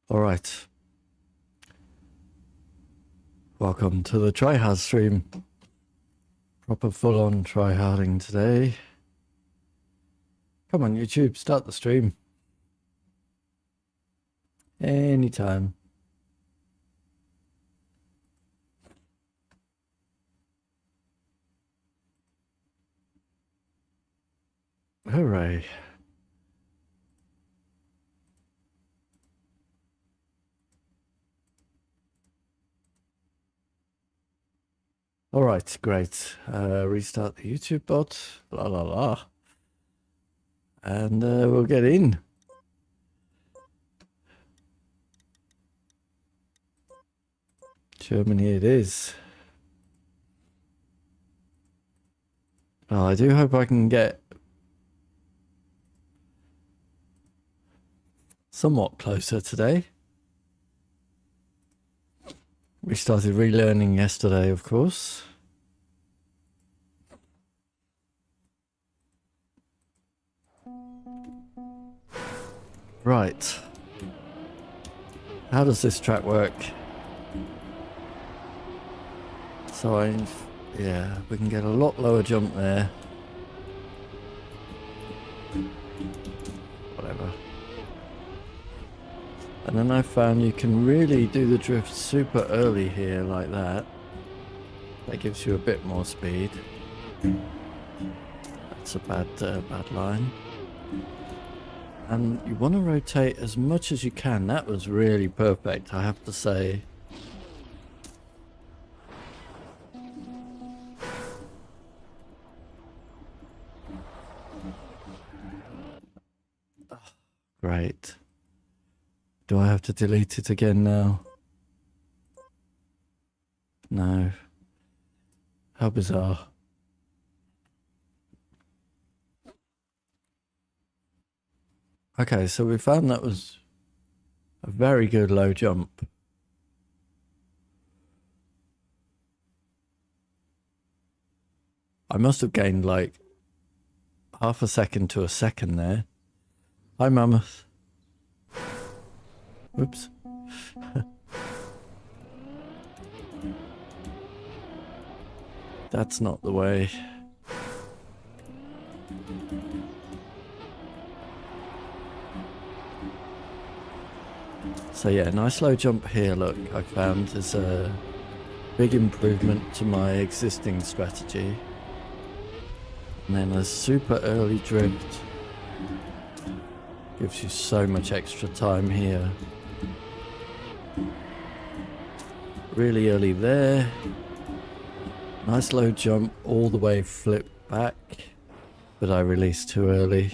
All right. Welcome to the tryhard stream. Proper full-on tryharding today. Come on, YouTube, start the stream. Anytime. Hooray. All right, great. Restart the YouTube bot. La la la. And we'll get in. Germany it is. Oh, I do hope I can get somewhat closer today. We started relearning yesterday, of course. Right. How does this track work? So yeah, we can get a lot lower jump there. Whatever. And then I found you can really do the drift super early here like that. That gives you a bit more speed. That's a bad line. And you want to rotate as much as you can. That was really perfect, I have to say. Oh, great. Do I have to delete it again now? No. How bizarre. Okay, so we found that was a very good low jump. I must have gained like half a second to a second there. Hi, Mammoth. Whoops. That's not the way. So yeah, nice low jump here, look, I found is a big improvement to my existing strategy. And then a super early drift gives you so much extra time here. Really early there. Nice low jump all the way flip back, but I released too early.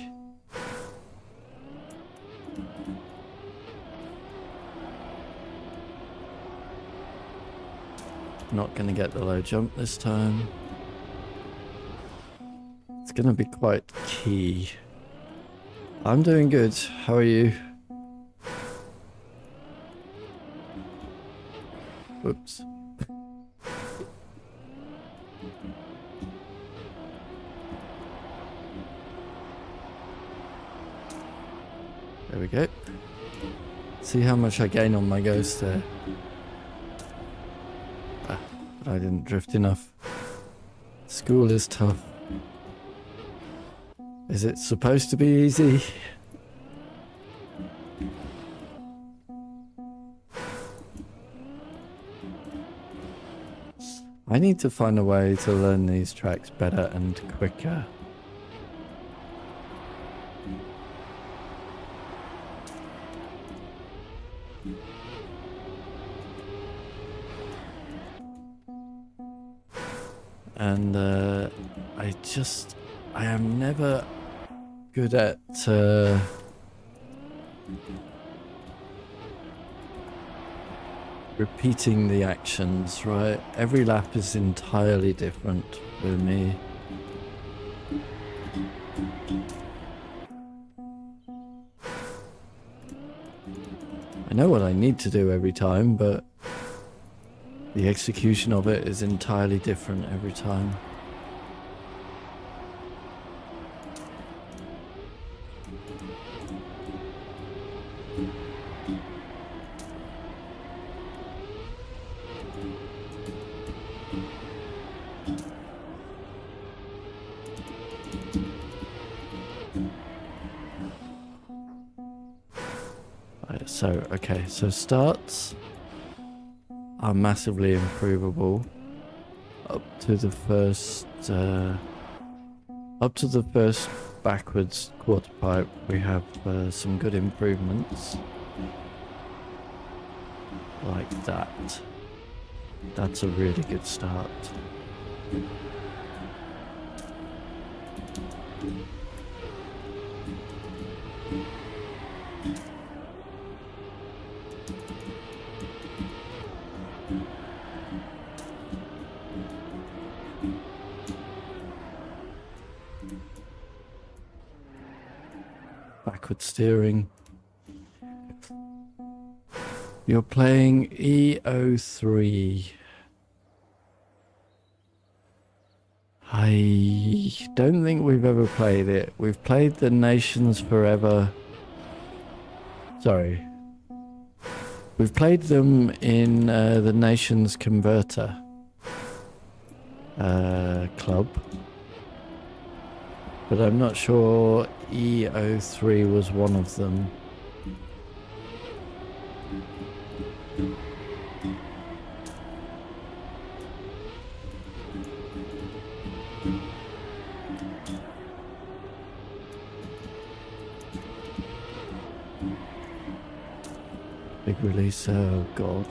Not going to get the low jump this time. It's going to be quite key. I'm doing good. How are you? Whoops. There we go. See how much I gain on my ghost there. Ah, but I didn't drift enough. School is tough. Is it supposed to be easy? I need to find a way to learn these tracks better and quicker. And I am never good at repeating the actions, right? Every lap is entirely different with me. I know what I need to do every time, but the execution of it is entirely different every time. So, okay, so starts are massively improvable up to the first backwards quarter pipe. We have some good improvements like that. That's a really good start. Backward steering. You're playing EO3. I don't think we've ever played it. We've played the Nations Forever. Sorry. We've played them in the Nations Converter club. But I'm not sure EO3 was one of them. Big release, oh god.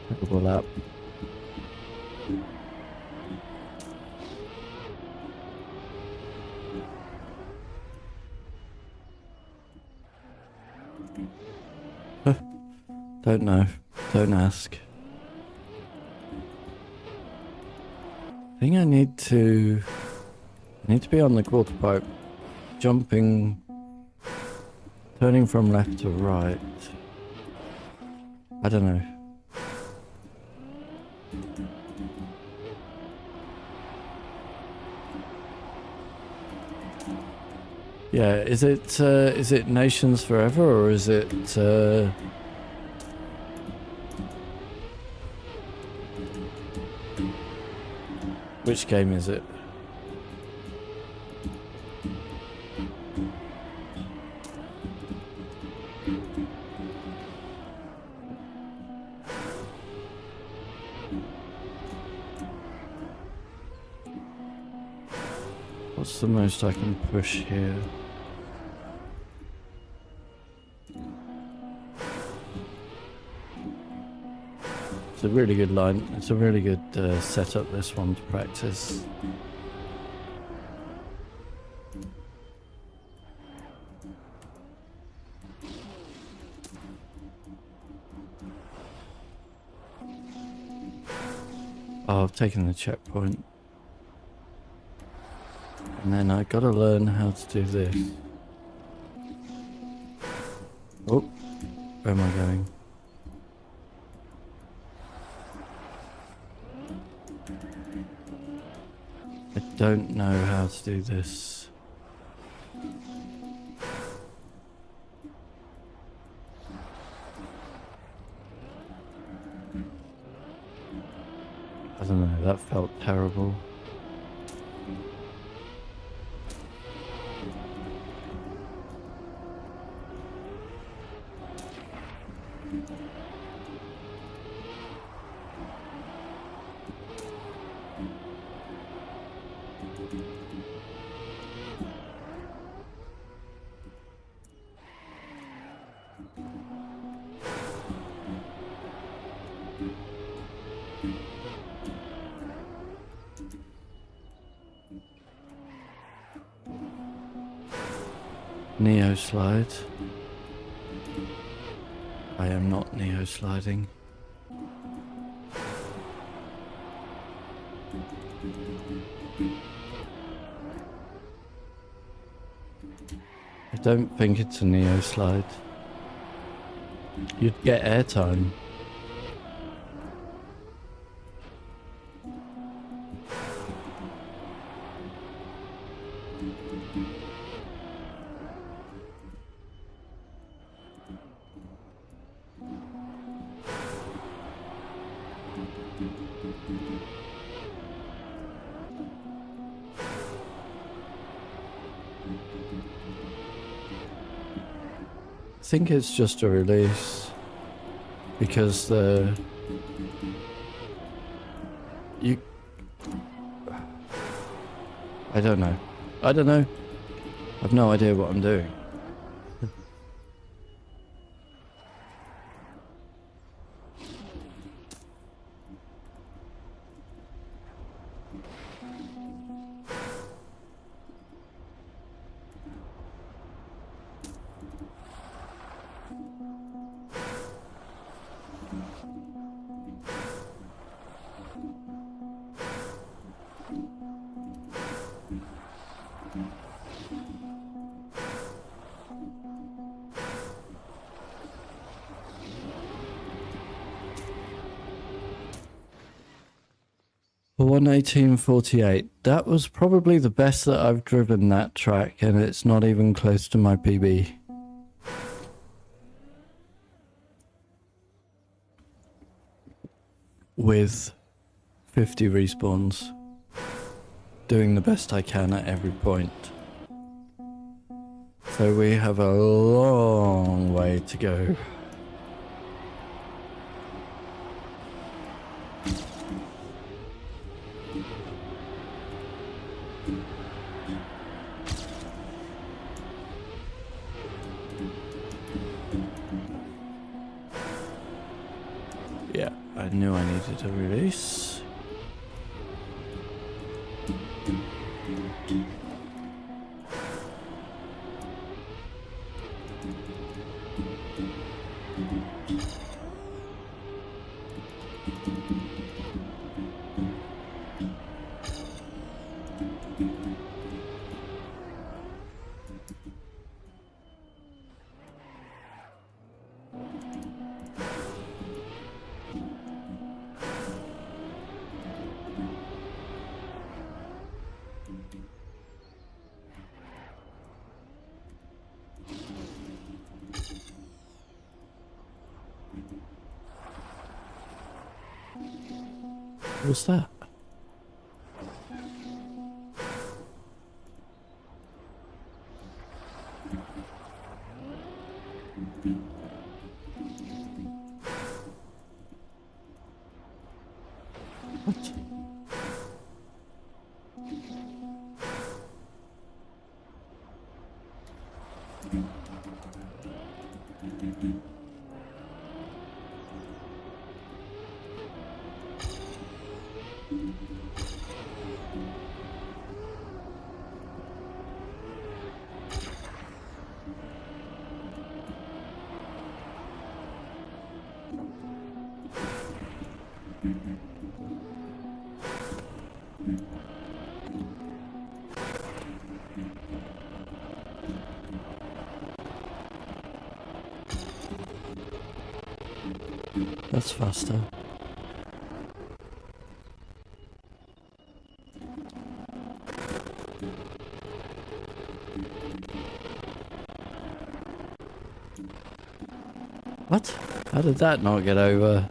Terrible lap. Don't know. Don't ask. I think I need to be on the quarter pipe, jumping, turning from left to right. I don't know. Yeah, is it Nations Forever or is it which game is it? What's the most I can push here? It's a really good line. It's a really good setup, this one, to practice. Oh, I've taken the checkpoint. And then I gotta learn how to do this. Oh, where am I going? I don't know how to do this. I don't know, that felt terrible. Neo slide. I am not neo sliding. I don't think it's a neo slide. You'd get airtime. I think it's just a release because you I don't know. I've no idea what I'm doing. For 1:18:48, that was probably the best that I've driven that track, and it's not even close to my PB. With 50 respawns, doing the best I can at every point. So we have a long way to go. Yeah, I knew I needed a release. What's that? What? That's faster. What? How did that not get over?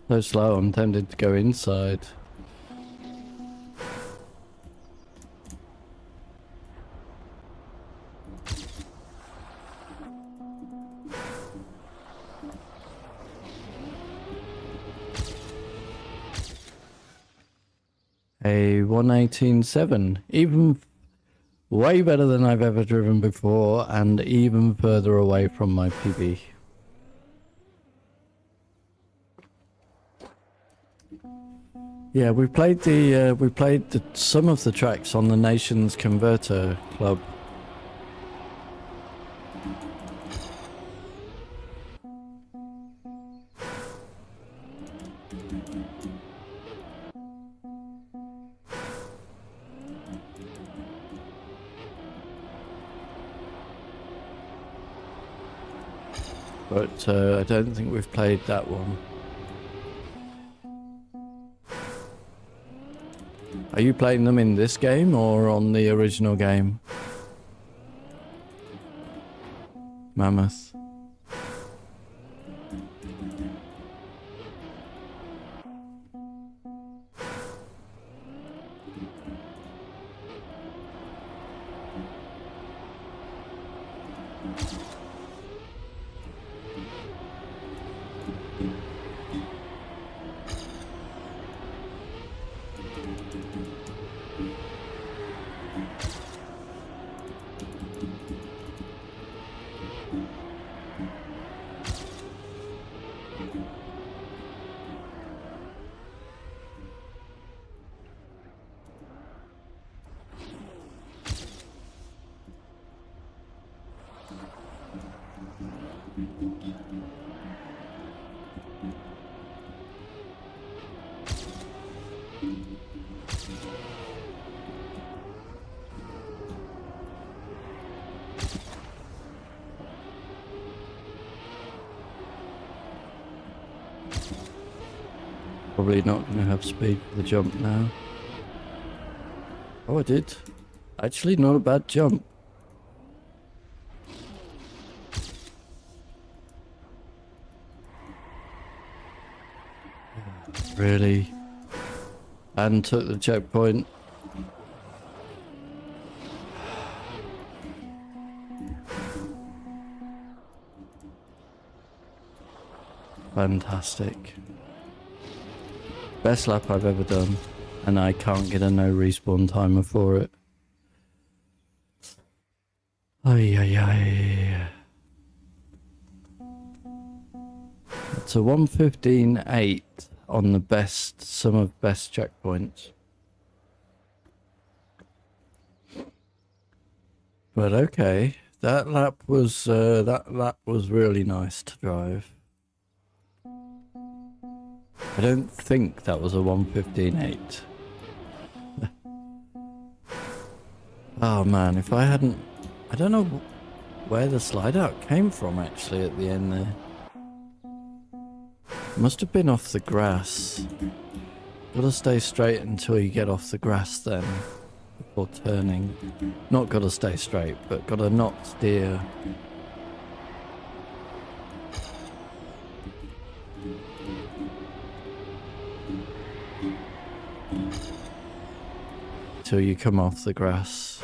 So slow, I'm tempted to go inside. A 1:18:7, even way better than I've ever driven before, and even further away from my PB. Yeah, we played some of the tracks on the Nations Converter Club. But I don't think we've played that one. Are you playing them in this game or on the original game? Mammoth. Probably not going to have speed for the jump now. Oh, I did. Actually, not a bad jump. Really? And took the checkpoint. Fantastic. Best lap I've ever done, and I can't get a no respawn timer for it. Ay, ay, ay. It's a 1:15.8 on the best, sum of best checkpoints. But okay, that lap was really nice to drive. I don't think that was a 1:15.8. Oh man, if I hadn't... I don't know where the slide out came from actually at the end there. Must have been off the grass. Gotta stay straight until you get off the grass then, before turning. Not gotta stay straight, but gotta not steer. Till you come off the grass.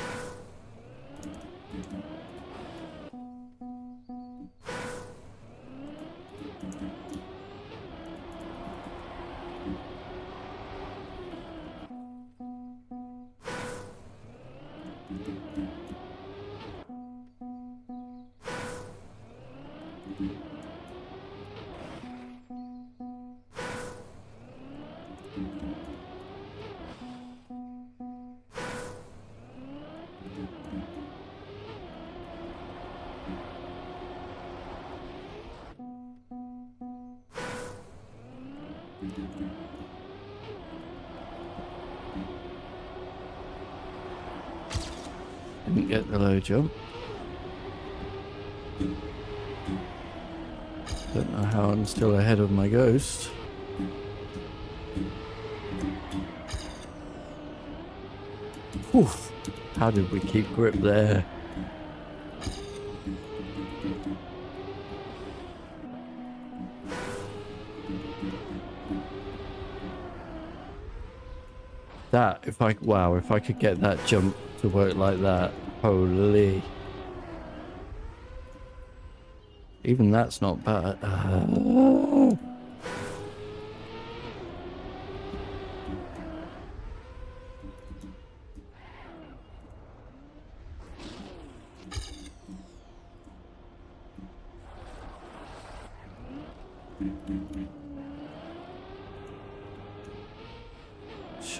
Didn't get the low jump. Don't know how I'm still ahead of my ghost. Whew. How did we keep grip there? That, if I could get that jump to work like that, holy. Even that's not bad.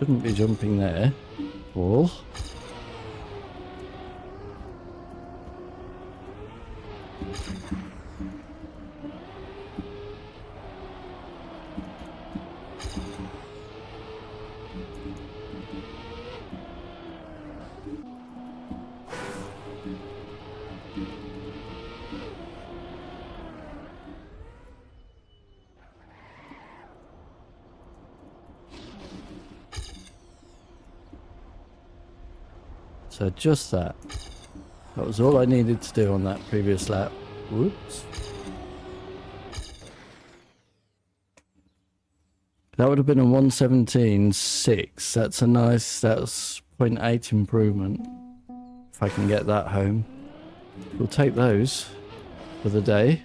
shouldn't be jumping there. Wall. So just that. That was all I needed to do on that previous lap. Whoops. That would have been a 117.6. That's a nice, that's 0.8 improvement. If I can get that home. We'll take those for the day.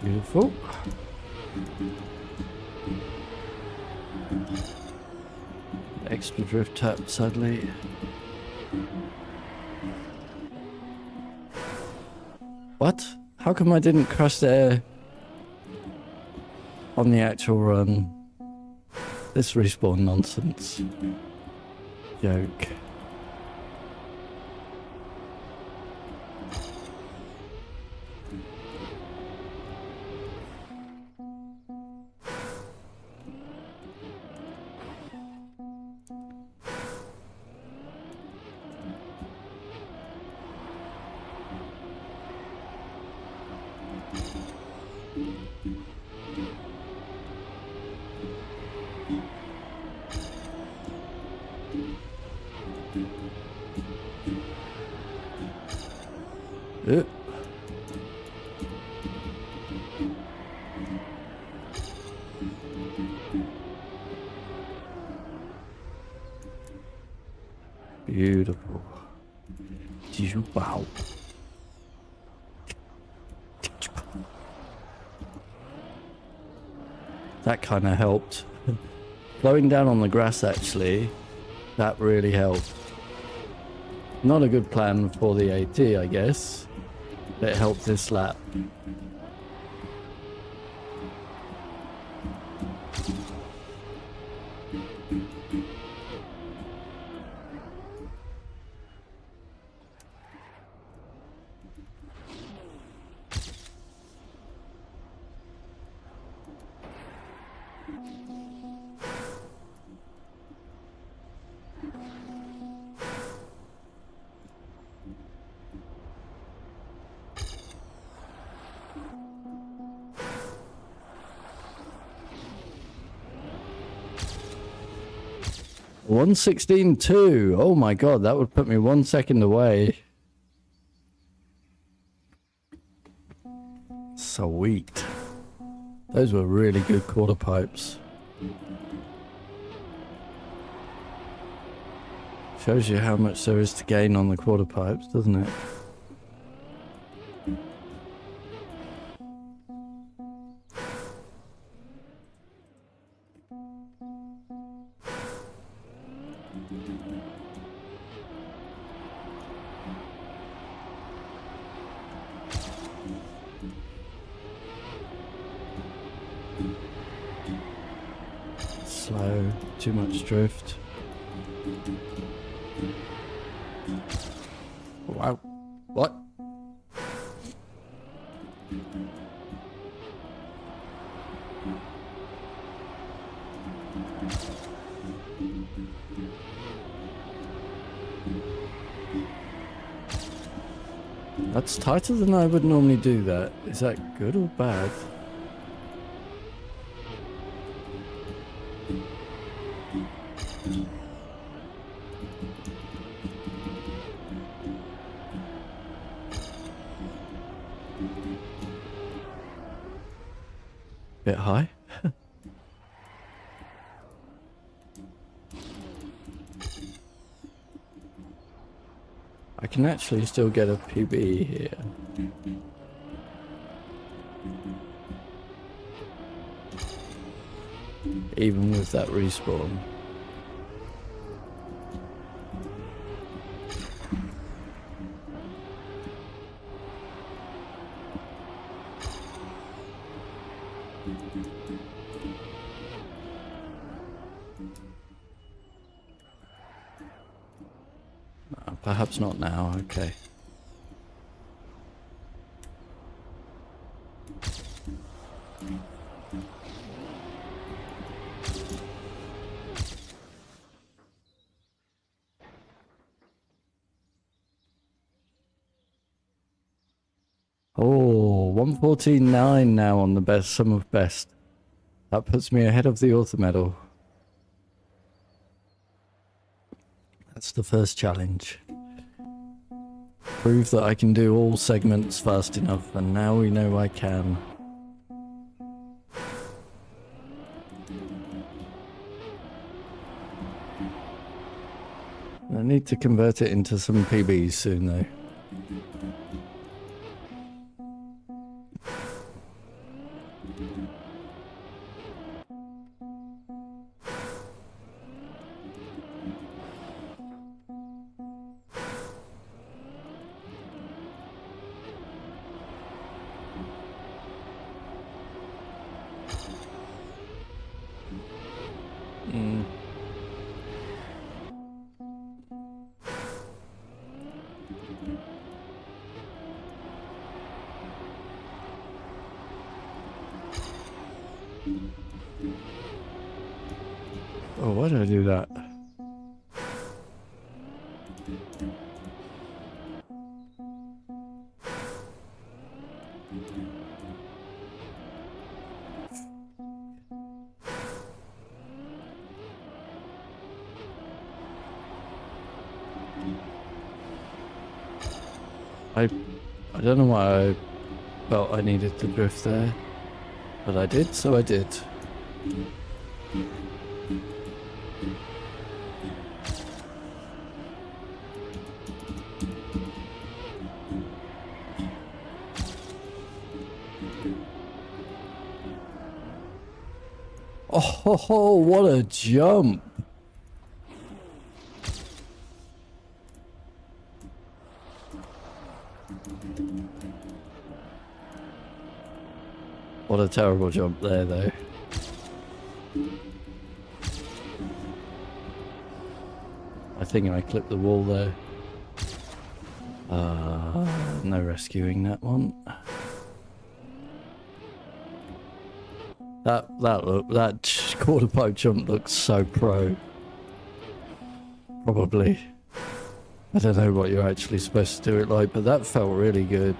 Beautiful. Extra drift tap, sadly. What? How come I didn't crash there on the actual run? This respawn nonsense. Joke. Beautiful. Wow. That kind of helped. Slowing down on the grass, actually, that really helped. Not a good plan for the AT, I guess, but it helped this lap. $116.2. Oh my god, that would put me 1 second away. Sweet. Those were really good quarter pipes. Shows you how much there is to gain on the quarter pipes, doesn't it? Slow, too much drift. Wow. What? That's tighter than I would normally do that. Is that good or bad? Bit high. I can actually still get a PB here. Even with that respawn. Perhaps not now, okay. Oh, 114.9 now on the best, sum of best. That puts me ahead of the author medal. That's the first challenge. Prove that I can do all segments fast enough, and now we know I can. I need to convert it into some PBs soon though. Oh, why did I do that? I don't know why I felt I needed to drift there, but I did, so I did. Oh, what a jump! What a terrible jump there, though. I think I clipped the wall there. No rescuing that one. That quarter pipe jump looks so pro. Probably. I don't know what you're actually supposed to do it like, but that felt really good.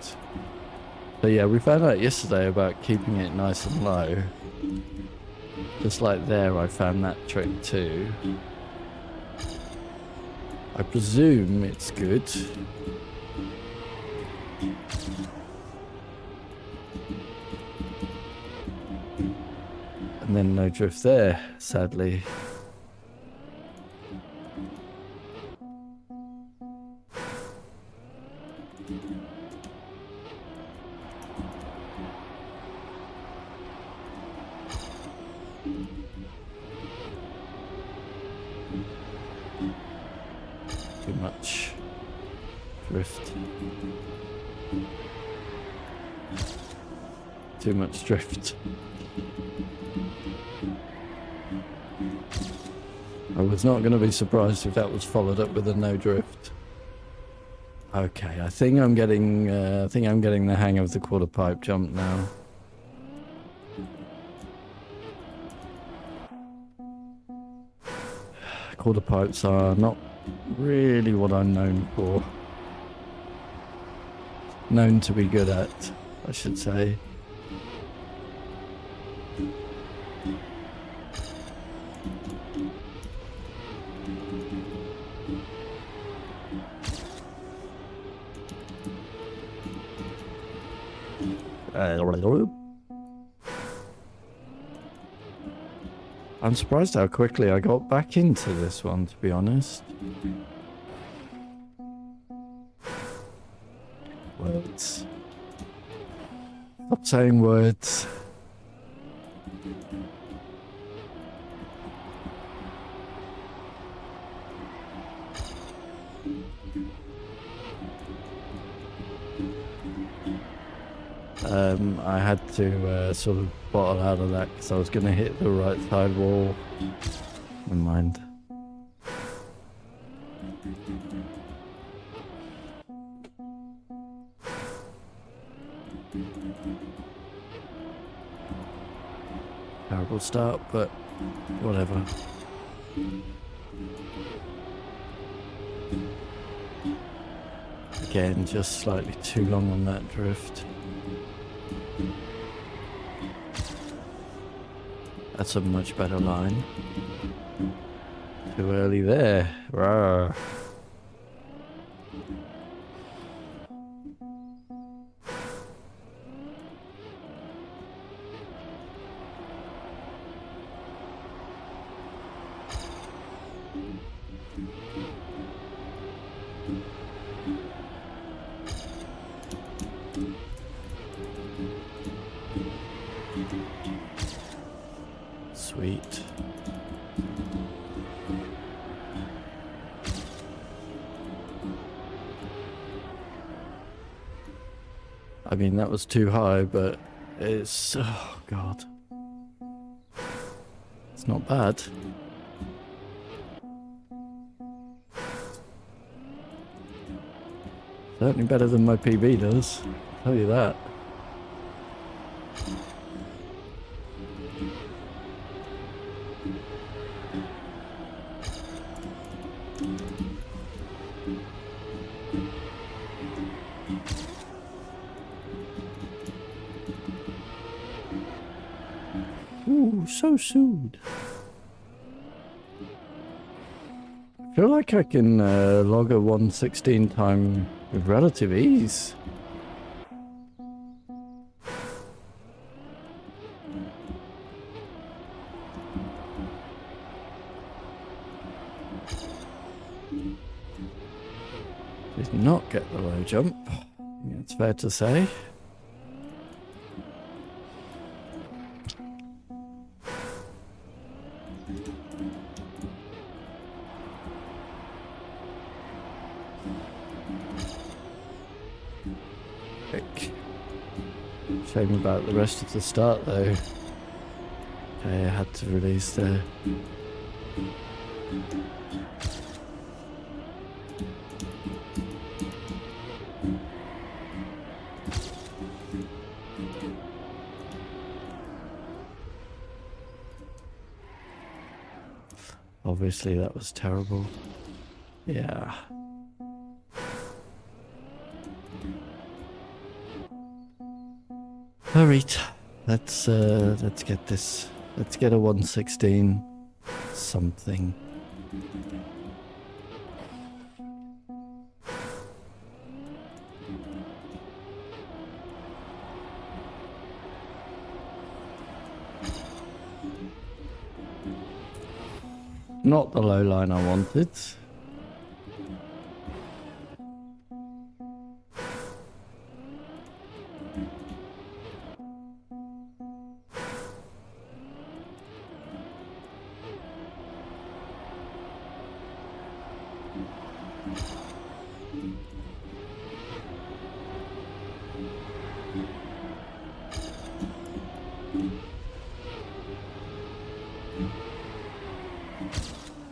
So yeah, we found out yesterday about keeping it nice and low. Just like there, I found that trick too. I presume it's good. And then no drift there, sadly. Too much drift. Too much drift. I was not going to be surprised if that was followed up with a no drift. Okay, I think I'm getting the hang of the quarter pipe jump now. Quarter pipes are not really what I'm known for. Known to be good at, I should say. I'm surprised how quickly I got back into this one, to be honest. Words. Stop saying words. I had to sort of bottle out of that because I was going to hit the right side wall. Never mind. Terrible start, but whatever. Again, just slightly too long on that drift. That's a much better line. Too early there. Rawr. Sweet. I mean, that was too high, but it's... oh, God. It's not bad. Certainly better than my PB does, I'll tell you that. Ooh, so soon. I feel like I can log a 1:16 time with relative ease. Did not get the low jump. I think it's fair to say. Shame about the rest of the start though. Okay, I had to release there. Obviously that was terrible. Yeah. Alright, let's get this. Let's get a 1:16 something. Not the low line I wanted.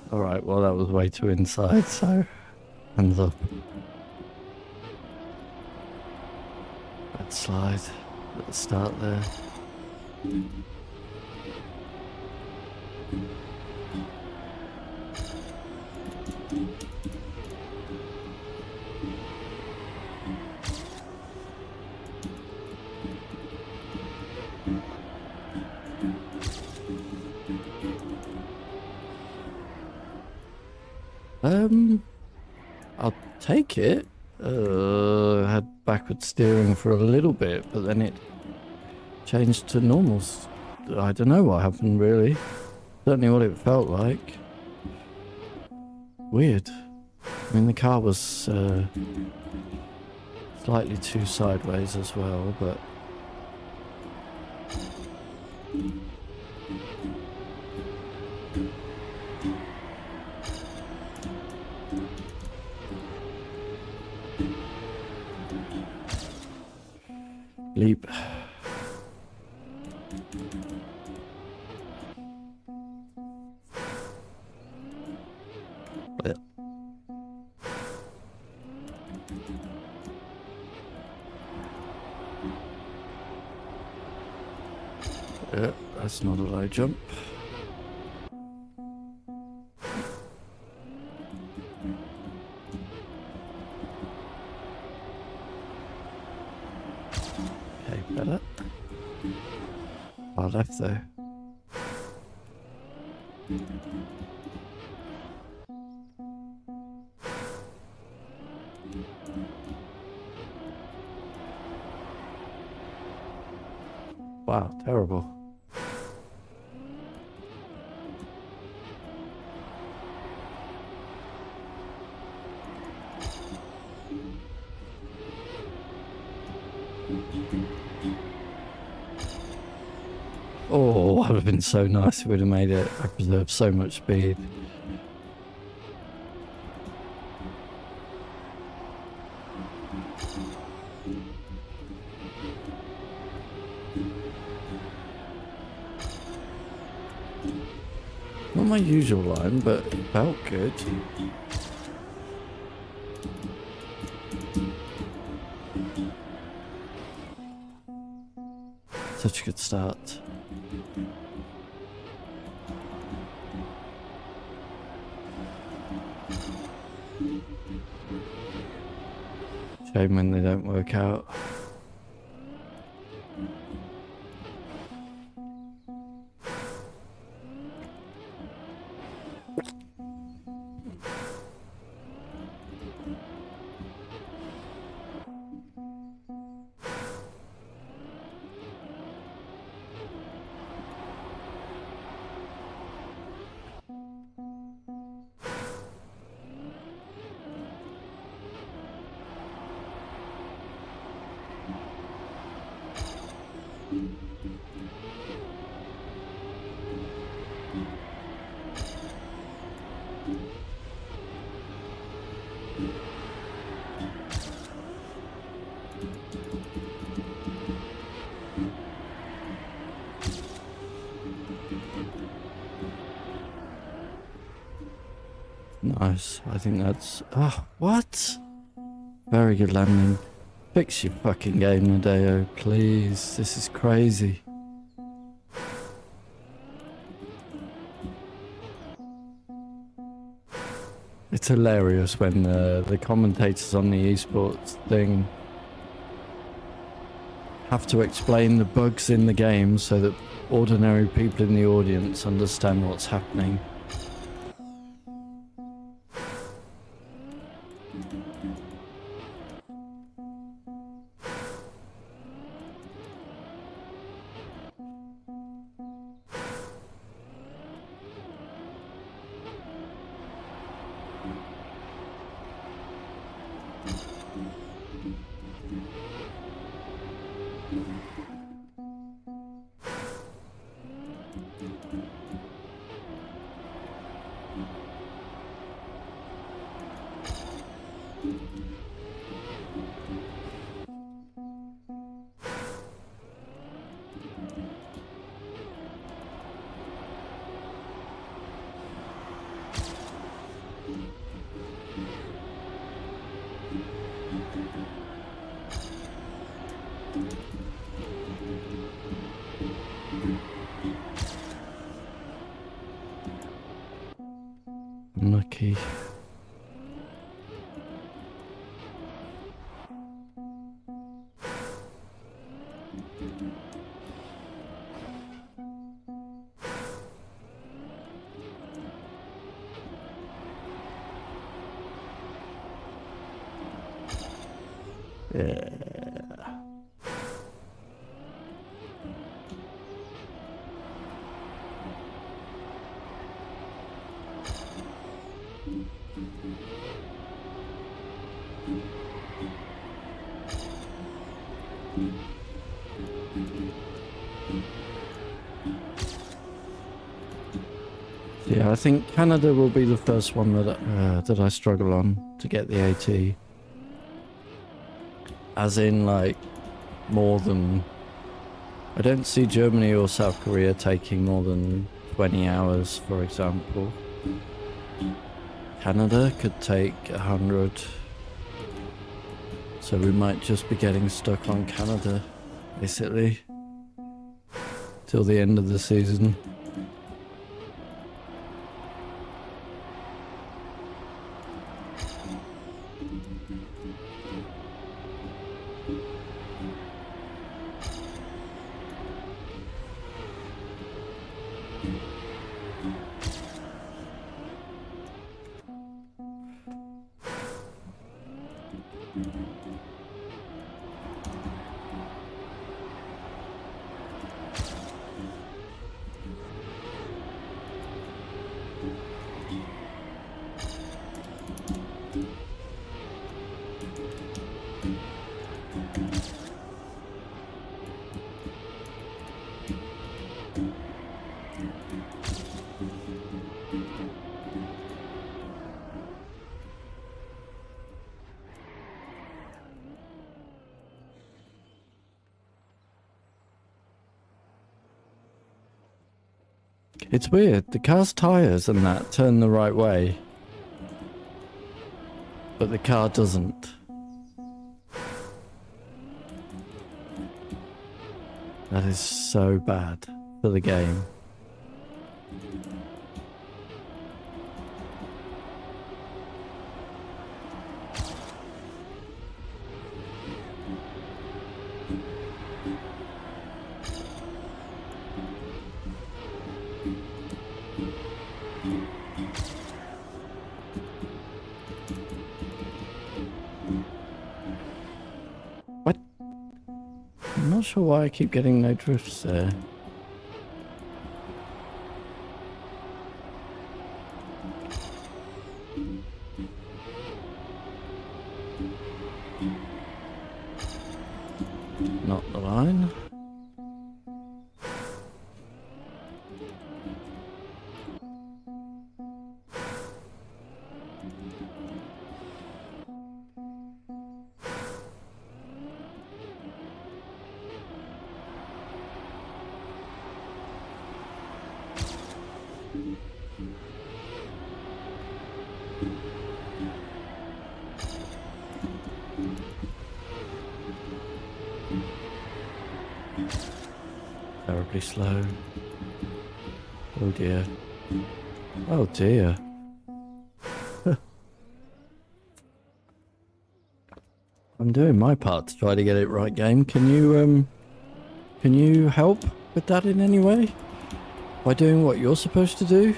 Alright, well that was way too inside, so hands up. Bad slide at the start there. I'll take it. I had backward steering for a little bit, but then it changed to normal. I don't know what happened really. Certainly what it felt like. Weird. I mean, the car was slightly too sideways as well, but... Leap. Yeah, that's not a low jump. Okay, better. Far left though. Wow, terrible. Oh, that would have been so nice if we'd have made it. I preserved so much speed. Not my usual line, but it felt good. Such a good start. Shame when they don't work out. Nice. I think that's... Ah, what? Very good landing. Fix your fucking game, Nadeo, please. This is crazy. It's hilarious when the commentators on the esports thing have to explain the bugs in the game so that ordinary people in the audience understand what's happening. Unlucky. Yeah. Yeah, I think Canada will be the first one that I struggle on to get the AT. As in, like, more than... I don't see Germany or South Korea taking more than 20 hours, for example. Canada could take 100. So we might just be getting stuck on Canada, basically, till the end of the season. It's weird, the car's tyres and that turn the right way, but the car doesn't. That is so bad for the game. What? I'm not sure why I keep getting no drifts there. Not the line. Terribly slow. Oh dear. Oh dear. I'm doing my part to try to get it right, game. Can you help with that in any way? By doing what you're supposed to do?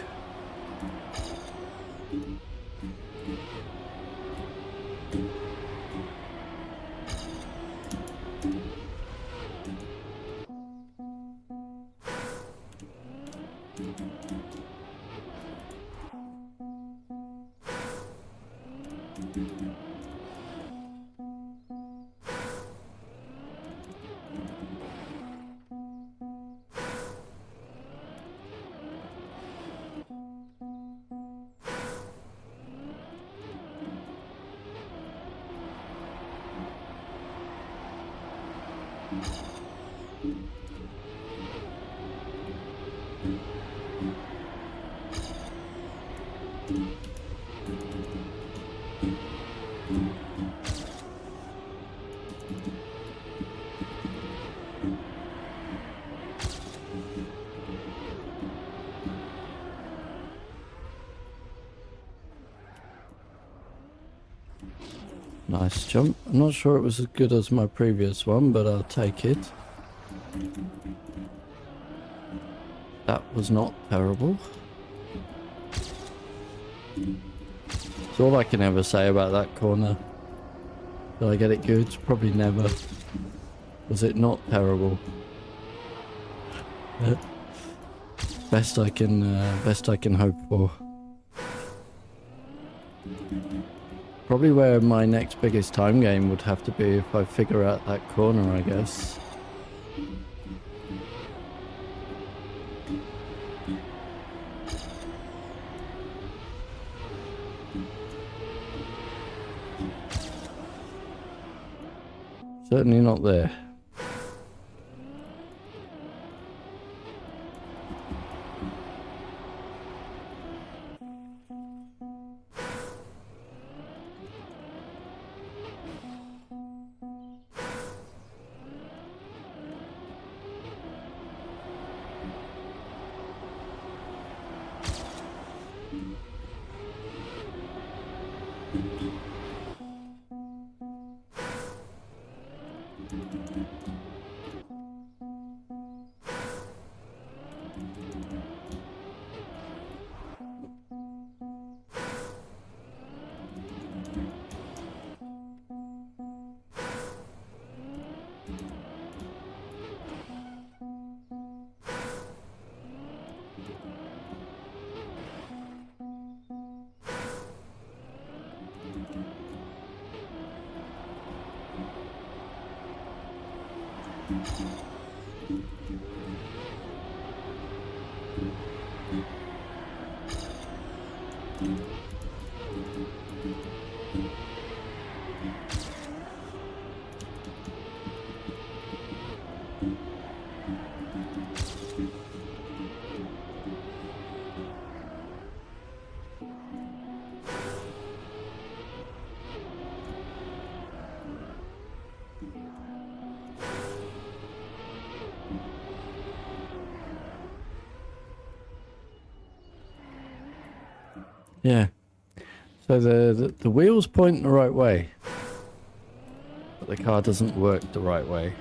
Nice jump. I'm not sure it was as good as my previous one, but I'll take it. That was not terrible. That's all I can ever say about that corner. Did I get it good? Probably never. Was it not terrible? Best I can hope for. Probably where my next biggest time gain would have to be if I figure out that corner, I guess. Certainly not there. Yeah. So the wheels point the right way, but the car doesn't work the right way.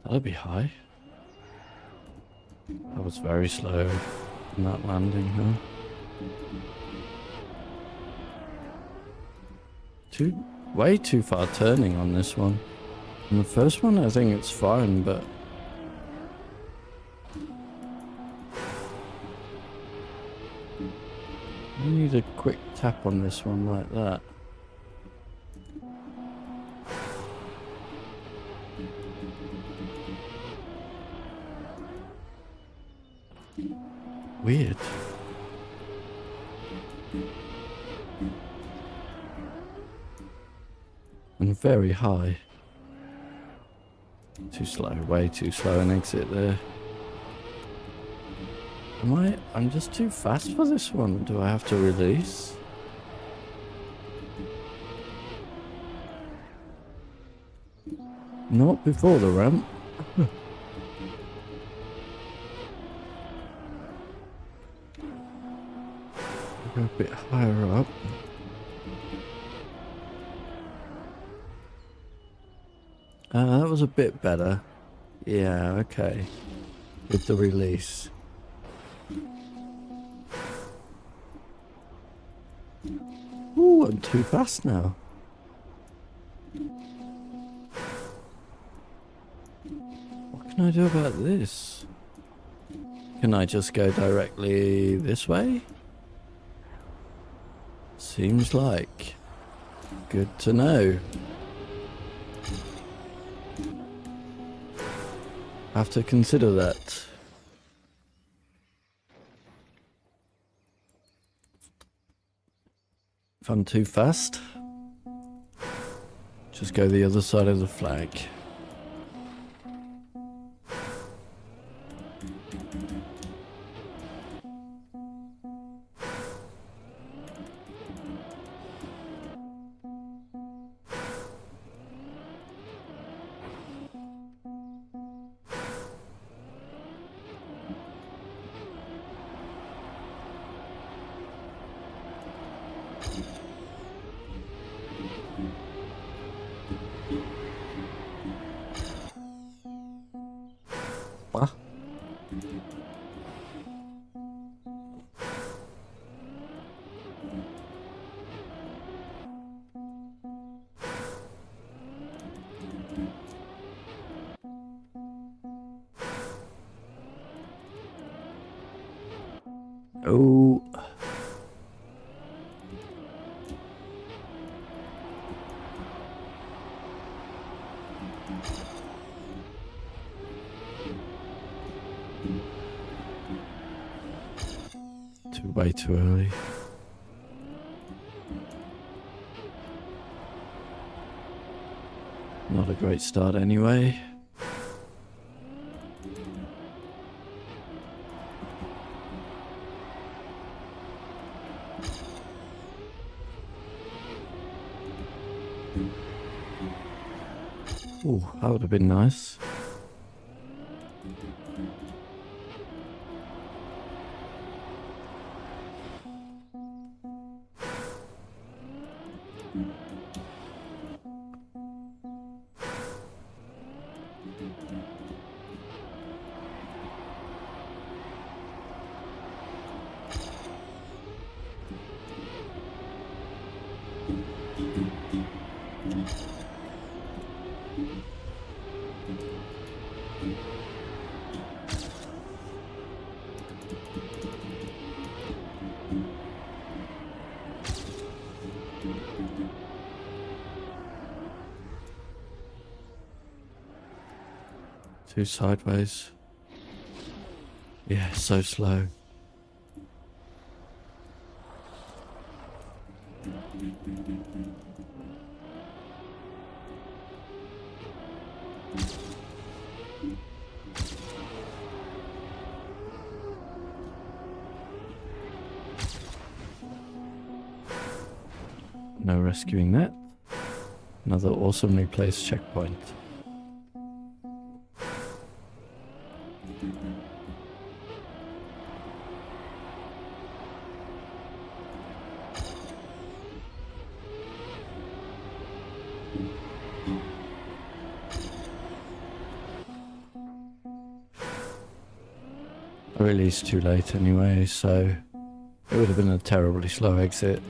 That'll be high. That was very slow in that landing, huh? Way too far turning on this one. On the first one, I think it's fine, but I need a quick tap on this one like that. Weird. And very high. Too slow, way too slow an exit there. I'm just too fast for this one. Do I have to release? Not before the ramp. Go a bit higher up. That was a bit better. Yeah, okay. With the release. Ooh, I'm too fast now. What can I do about this? Can I just go directly this way? Seems like. Good to know. Have to consider that. If I'm too fast, just go the other side of the flag. What? Oh. Way too early. Not a great start anyway. Ooh, that would have been nice. Too sideways. Yeah, so slow. No rescuing that. Another awesomely placed checkpoint. I released too late anyway, so it would have been a terribly slow exit.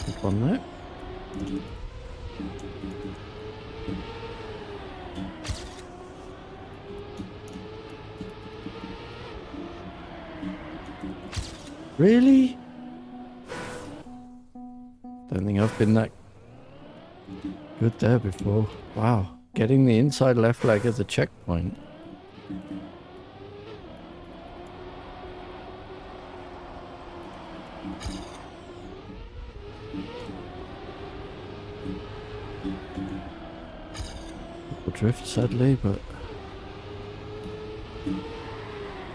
Good one there. Really? Don't think I've been that good there before. Wow. Getting the inside left leg as a checkpoint. drift, sadly, but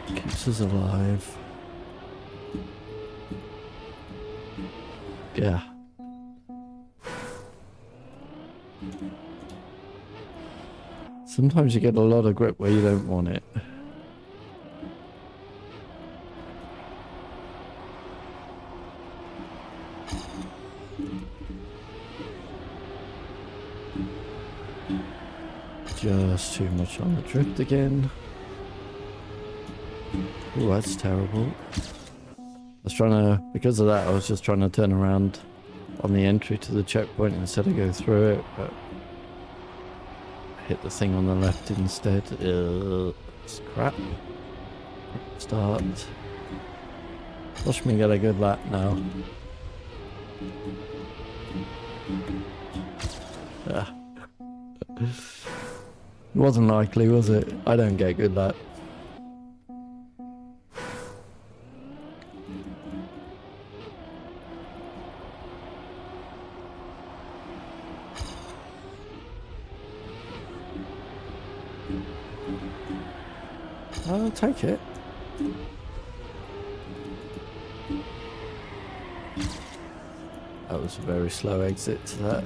keeps us alive. Yeah. Sometimes you get a lot of grip where you don't want it. Just too much on the drift again. Oh, that's terrible. Because of that, I was just trying to turn around on the entry to the checkpoint instead of go through it, but I hit the thing on the left instead. It's crap. Start. Watch me get a good lap now. Ah. It wasn't likely, was it? I don't get good luck. I'll take it. That was a very slow exit to that.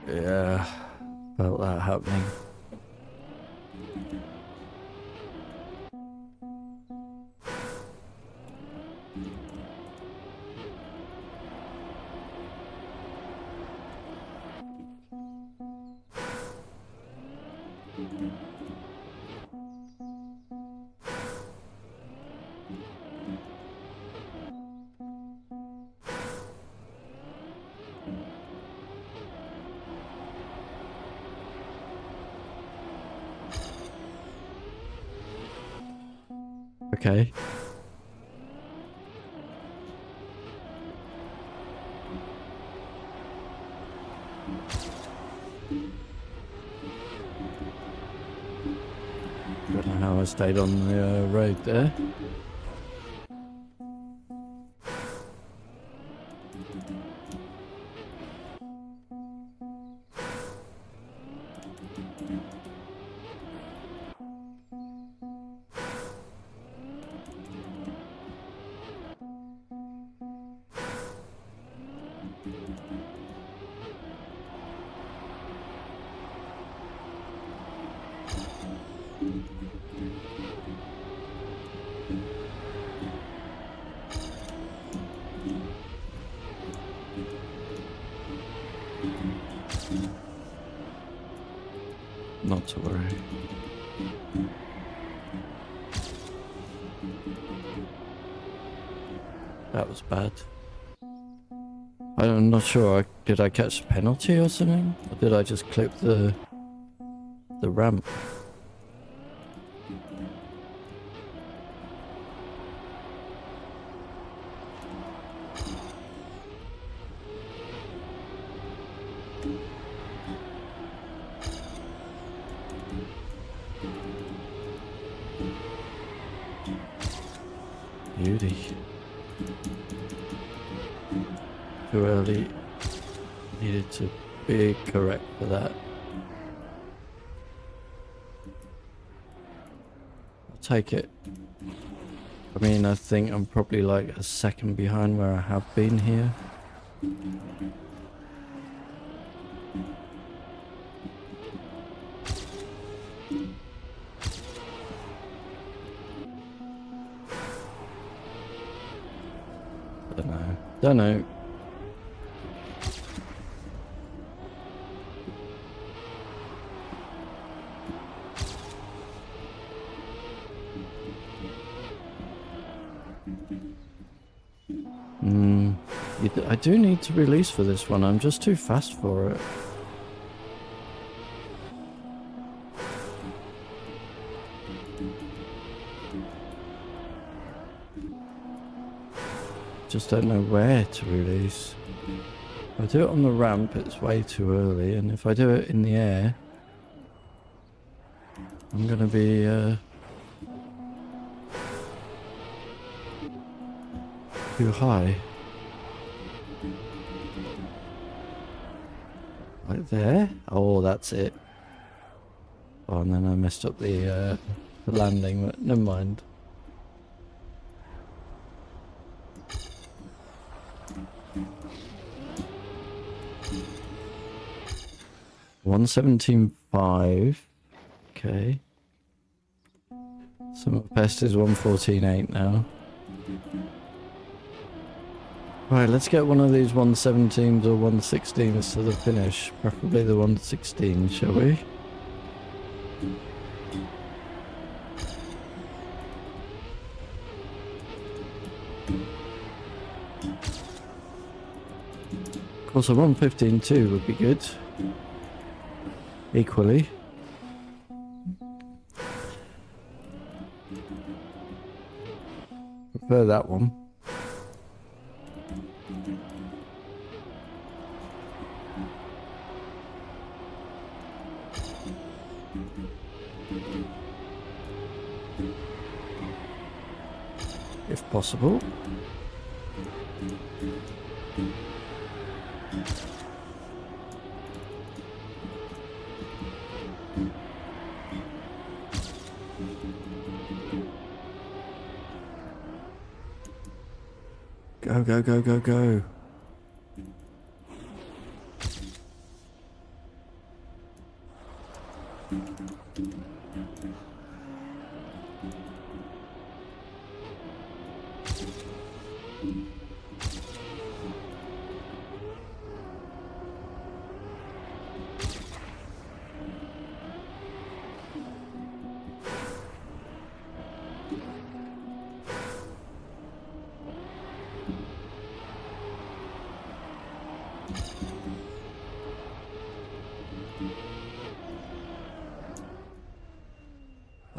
Yeah, felt that happening. Okay. Don't know how I stayed on the road there. Not to worry. That was bad. I'm not sure. Did I catch a penalty or something? Or did I just clip the ramp? Beauty. Too early. Needed to be correct for that. I'll take it. I mean, I think I'm probably like a second behind where I have been here. Don't know. I do need to release for this one. I'm just too fast for it. Just don't know where to release. If I do it on the ramp, it's way too early, and if I do it in the air, I'm gonna be too high. Right there? Oh, that's it. Oh, and then I messed up the landing, but never mind. $117.5. Okay. Summer Pest is 114.8 now. Right, let's get one of these 117s or 116s to the finish. Preferably the 116, shall we? Of course, a 115 too would be good. Equally. Prefer that one. If possible. Go, go, go, go, go.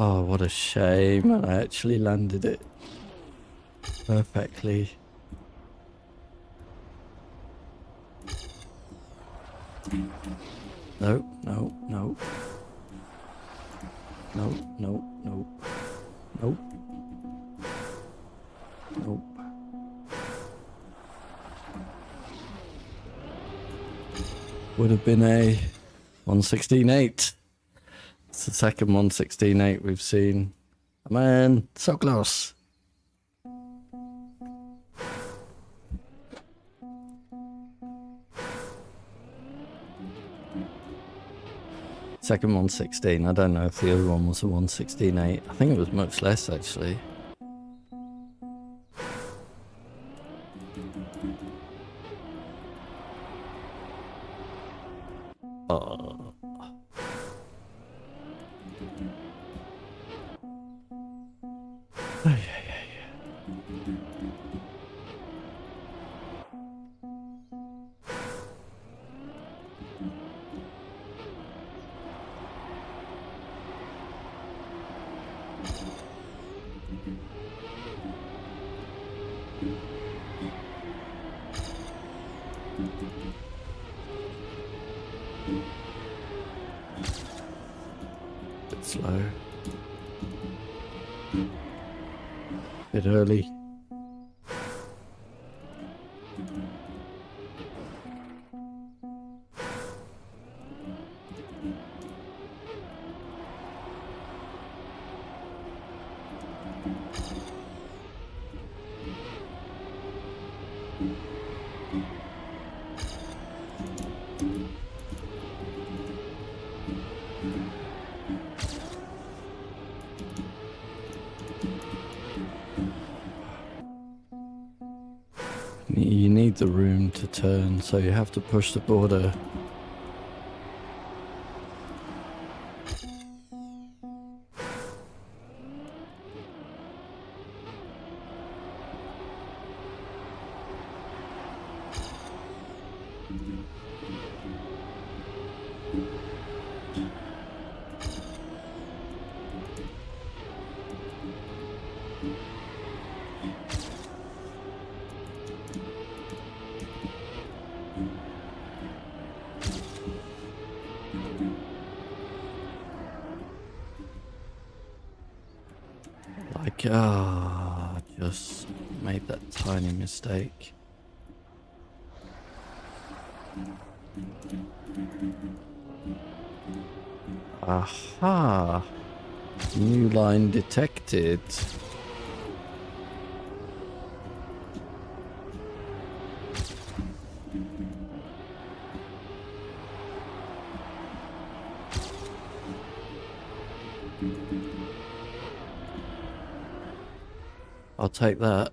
Oh, what a shame. I actually landed it perfectly. No, no, no. No, no, no. Nope. Nope. Would have been a 116.8. It's the second 116.8 we've seen. Man, so close. Second 116. I don't know if the other one was a 116.8. I think it was much less actually. Oh. Bit slow. Bit early. You need the room to turn, so you have to push the border. Like, just made that tiny mistake. Aha! New line detected. I'll take that.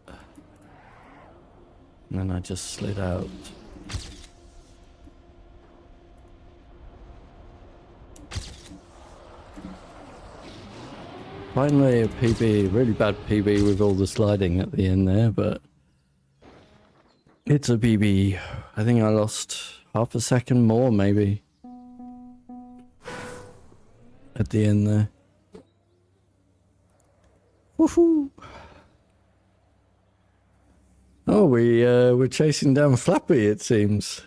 And then I just slid out. Finally a PB, really bad PB with all the sliding at the end there, but it's a PB. I think I lost half a second more maybe at the end there. Woohoo! Oh, we're chasing down Flappy, it seems.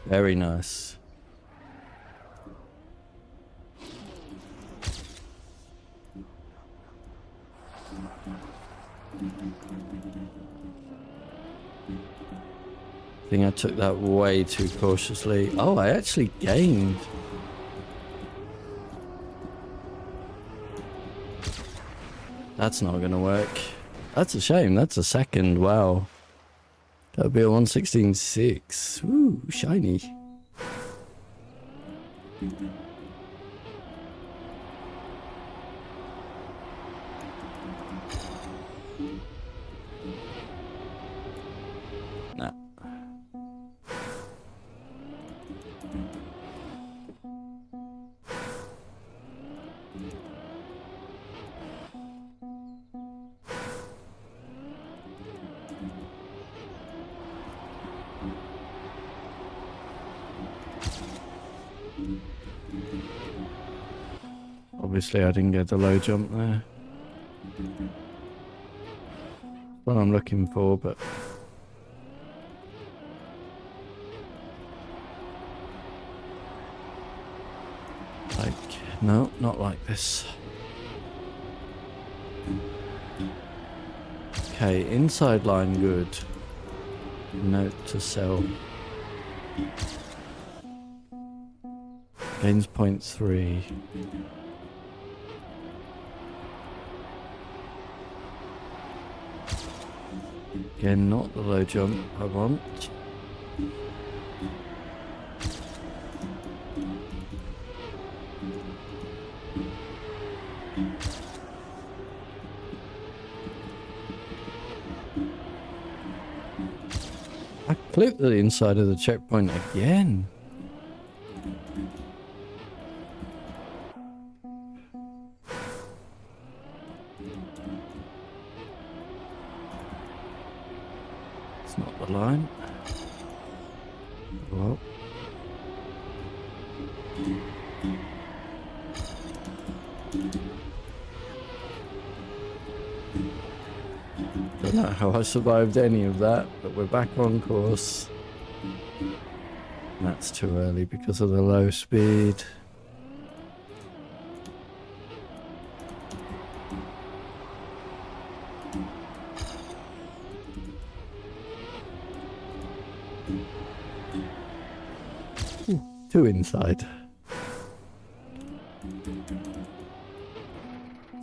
Very nice. I think I took that way too cautiously. Oh, I actually gained. That's not gonna work. That's a shame. That's a second. Wow. That'd be a 116.6. Ooh, shiny. Nah. Obviously, I didn't get the low jump there. What I'm looking for, but like, no, not like this. Okay, inside line good. Note to sell. Gains 0.3. Again, not the low jump I want. I clipped the inside of the checkpoint again. It's not the line. Well. Don't know how I survived any of that, but we're back on course. That's too early because of the low speed. Two inside.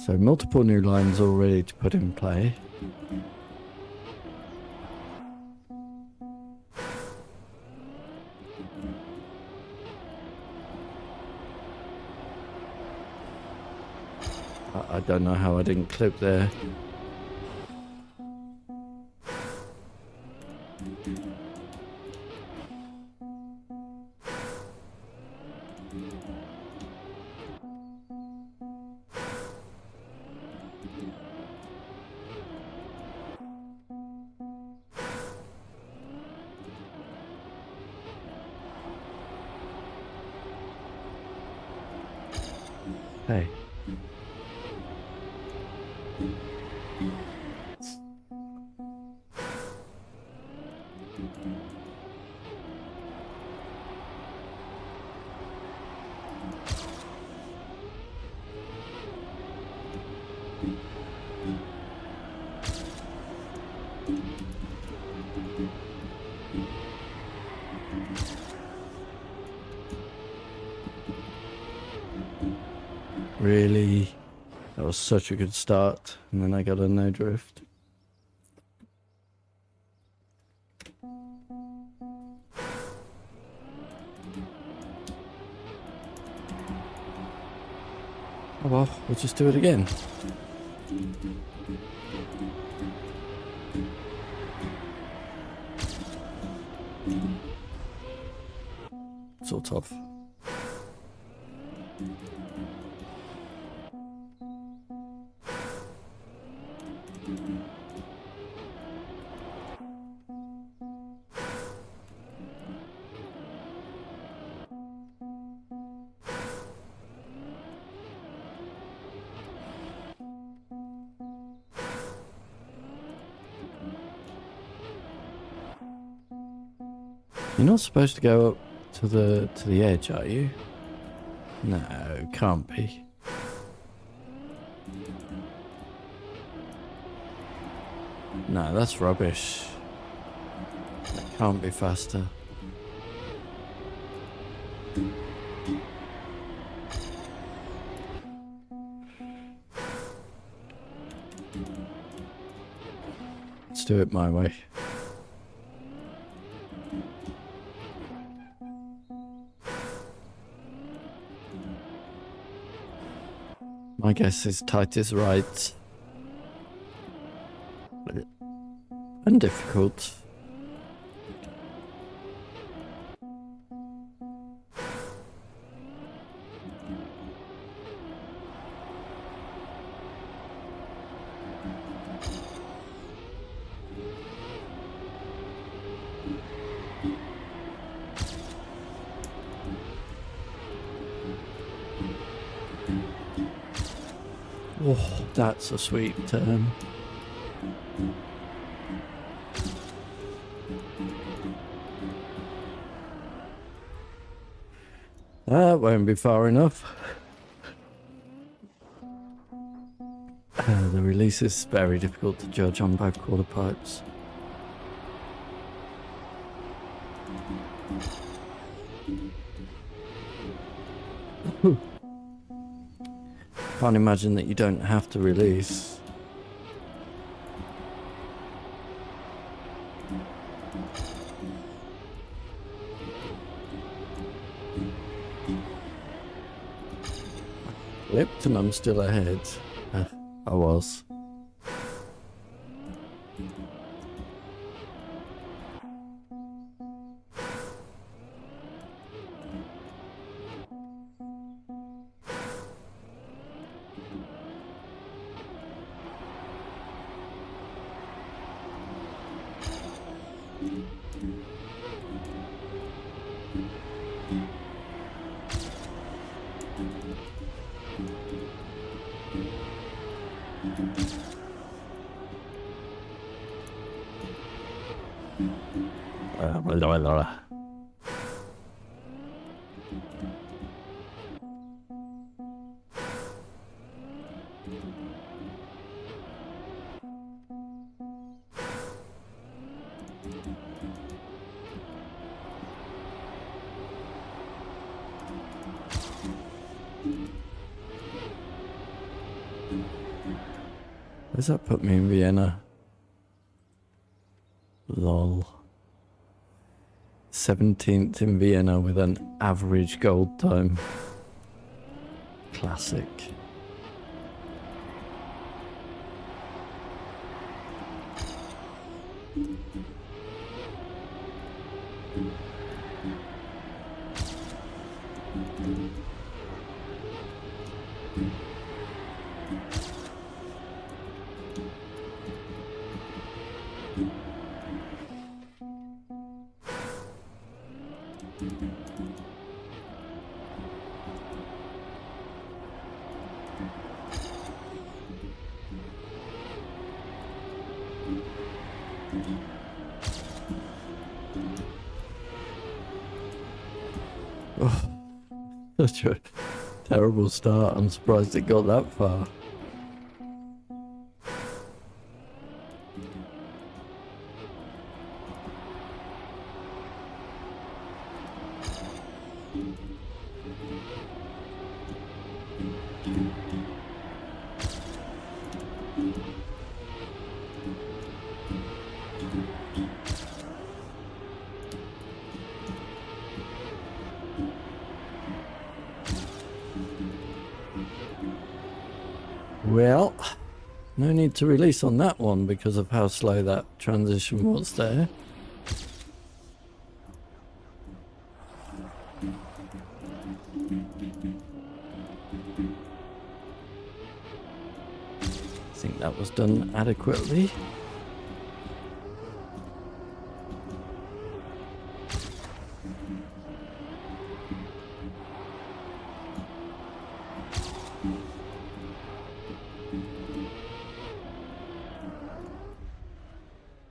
So multiple new lines all ready to put in play. I don't know how I didn't clip there. Hey. Really? That was such a good start, and then I got a no drift. Oh well, we'll just do it again. Sort of. You're not supposed to go up to the edge, are you? No, can't be. No, that's rubbish. That can't be faster. Let's do it my way. My guess is tight is right. And difficult. Oh, that's a sweet turn. That won't be far enough. The release is very difficult to judge on both quarter pipes. Can't imagine that you don't have to release. Flipped and I'm still ahead. I was. Does that put me in Vienna? Lol. 17th in Vienna with an average gold time. Classic. Oh, such a terrible start. I'm surprised it got that far. Well, no need to release on that one because of how slow that transition was there. I think that was done adequately.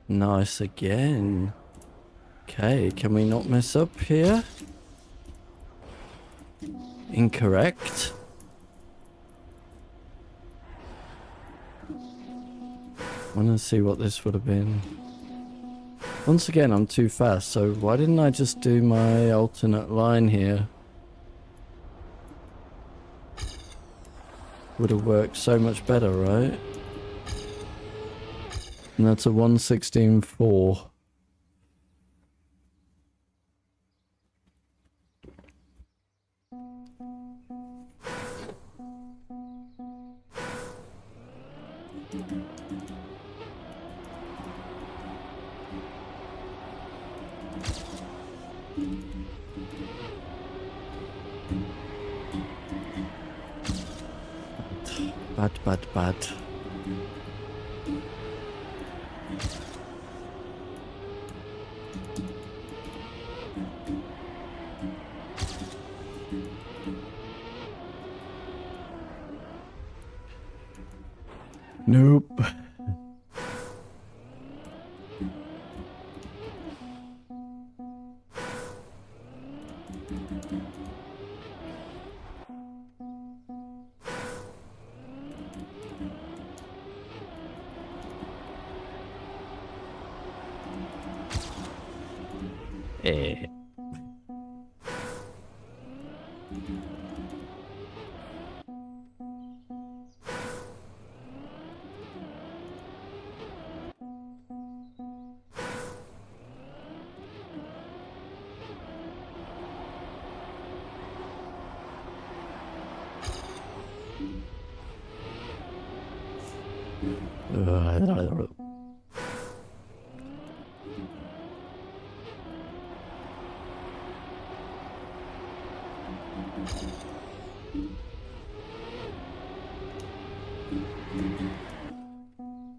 Nice again. Okay, can we not mess up here? Incorrect. I want to see what this would have been. Once again, I'm too fast, so why didn't I just do my alternate line here? Would have worked so much better, right? And that's a 1:16.4. Bad. Nope. Eh. Uh,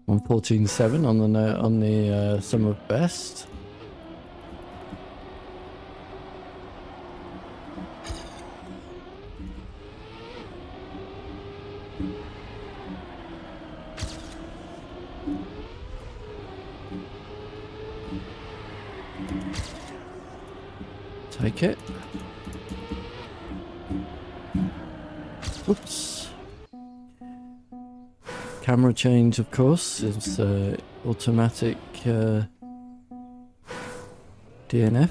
1:14.7 on the sum of best. Take it. Oops. Camera change, of course, is automatic DNF.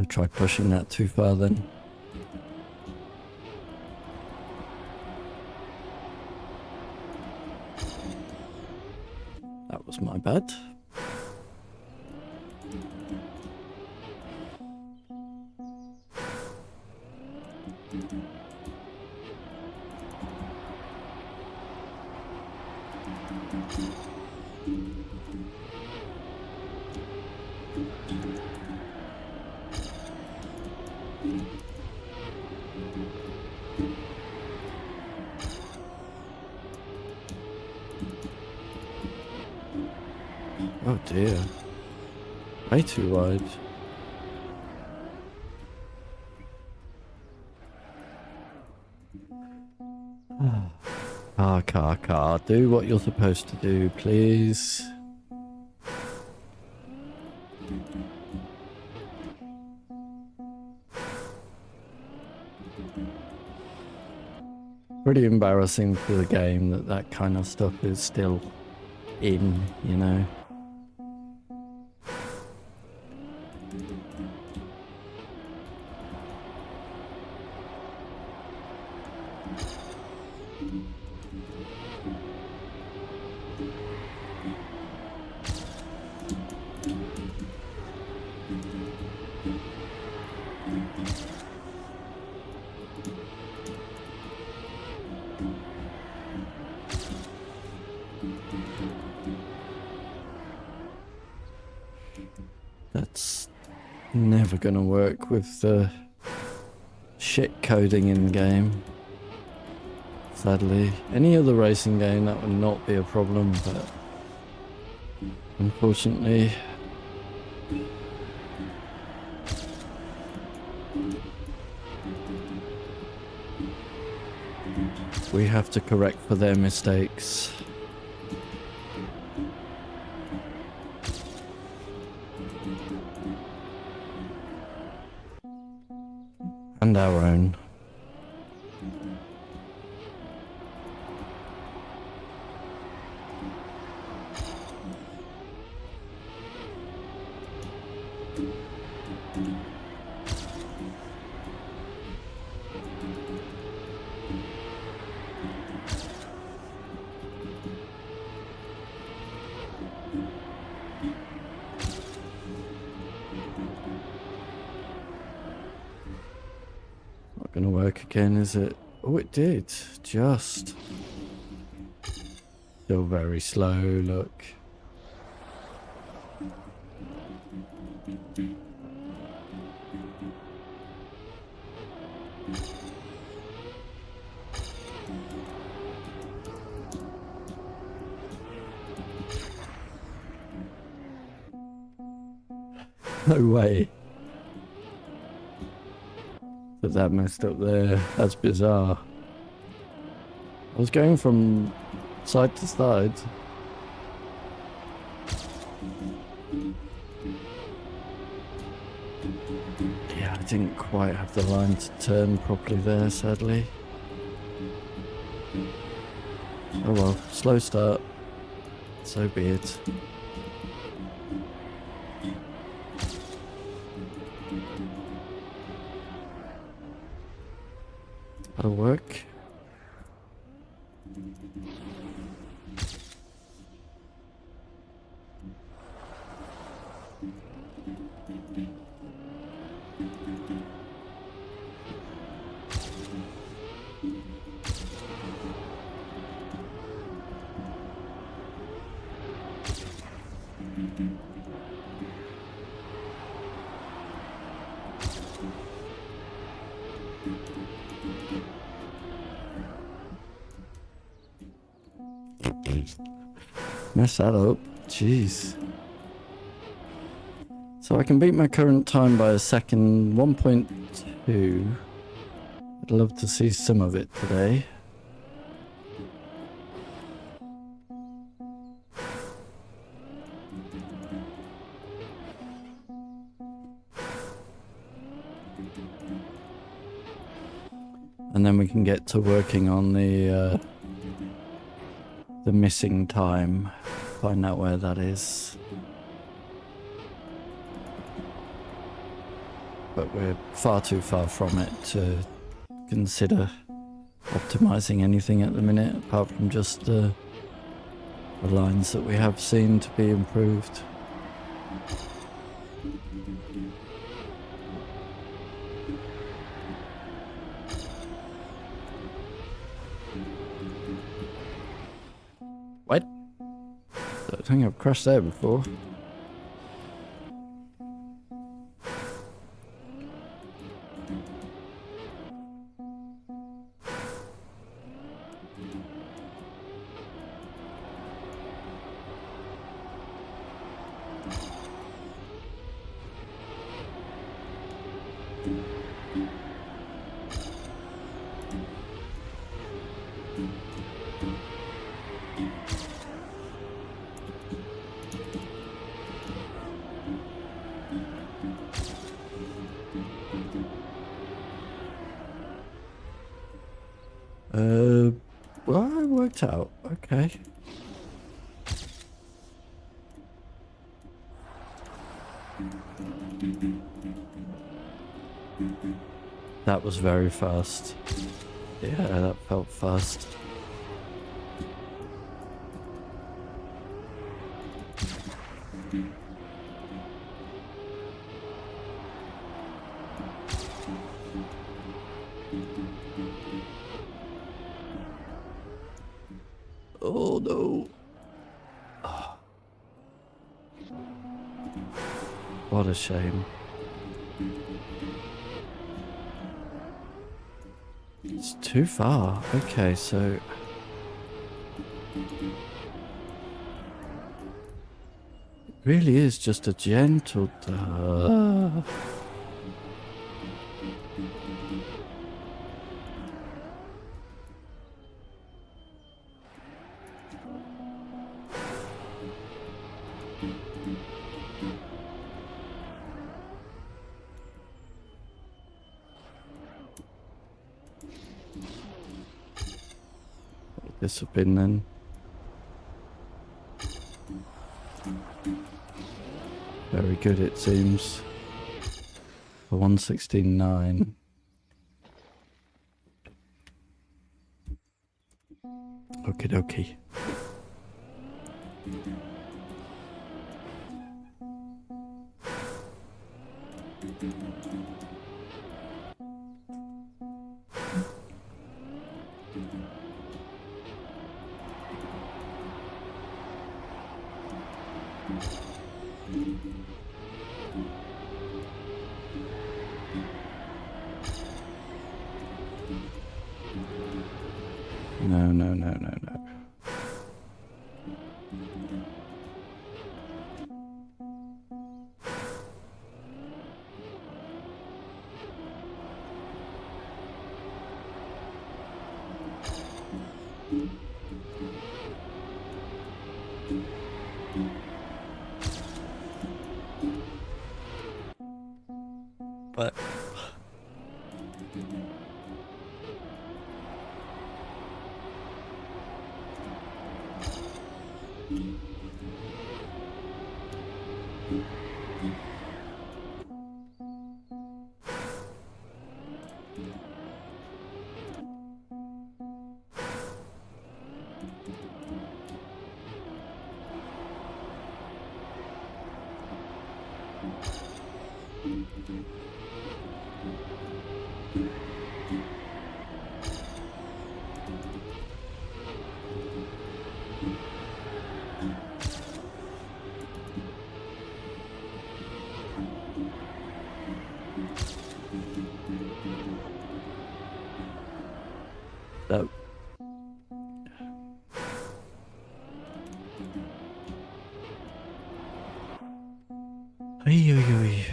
Try pushing that too far then. That was my bad. Oh dear. Way too wide. Car. Do what you're supposed to do, please. Pretty embarrassing for the game that that kind of stuff is still in, you know. That's never gonna work with the shit coding in the game. Sadly, any other racing game that would not be a problem, but unfortunately, we have to correct for their mistakes. And our own. Not gonna work again, is it? Oh, it did. Just. Still very slow, look. No way. That messed up there. That's bizarre. I was going from side to side. Yeah, I didn't quite have the line to turn properly there, sadly. Oh well, slow start. So be it. That'll work. Mess that up. Jeez. So I can beat my current time by a second, 1.2. I'd love to see some of it today. And then we can get to working on the missing time. Find out where that is. But we're far too far from it to consider optimizing anything at the minute, apart from just the lines that we have seen to be improved. What? don't think I've crashed there before. Well, it worked out. Okay. That was very fast. Yeah, that felt fast. Oh no. Oh. What a shame. It's too far. Okay, so... It really is just a gentle... This have been then. Very good, it seems. For 169. Okie dokie. No, no, no, no, no. But... that... Ay, ay, ay.